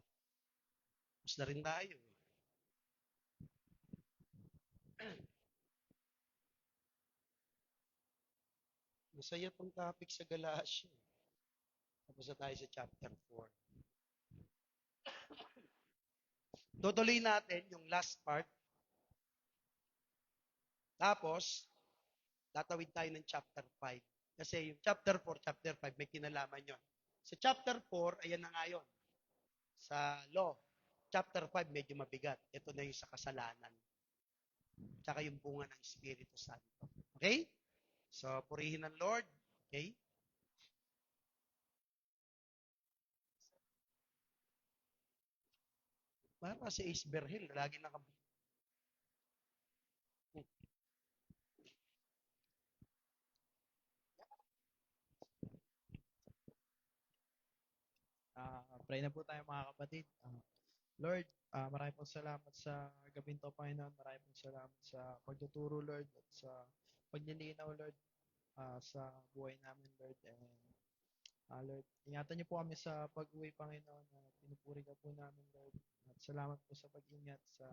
Tapos na rin tayo. Masaya tong topic sa Galatia. Tapos na tayo sa chapter 4. Tutuloy natin yung last part. Tapos, tatawid tayo ng chapter 5. Kasi yung chapter 4, chapter 5, may kinalaman yon. Sa chapter 4, ayan na nga yun. Sa law. Chapter 5, medyo mabigat. Ito na yung sa kasalanan. Tsaka yung bunga ng Espiritu Santo. Okay? So, purihin ng Lord. Okay? Para si Ace Berhel, lagi Pray na po tayo mga kapatid. Lord, maraming pong salamat sa gabing to, Panginoon. Maraming pong salamat sa pagtuturo, Lord, at sa paglilinaw, Lord, sa buhay namin, Lord. And, Lord, ingatan niyo po kami sa pag-uwi, Panginoon. Pinupuri ka po namin, Lord. At salamat po sa pag-ingat sa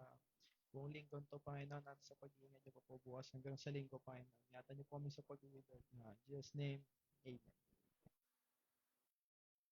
buong lingkod to, Panginoon, at sa pag-ingat niyo po bukas hanggang sa linggo, Panginoon. Ingatan niyo po kami sa pag-uwi, Lord. In Jesus' name, Amen.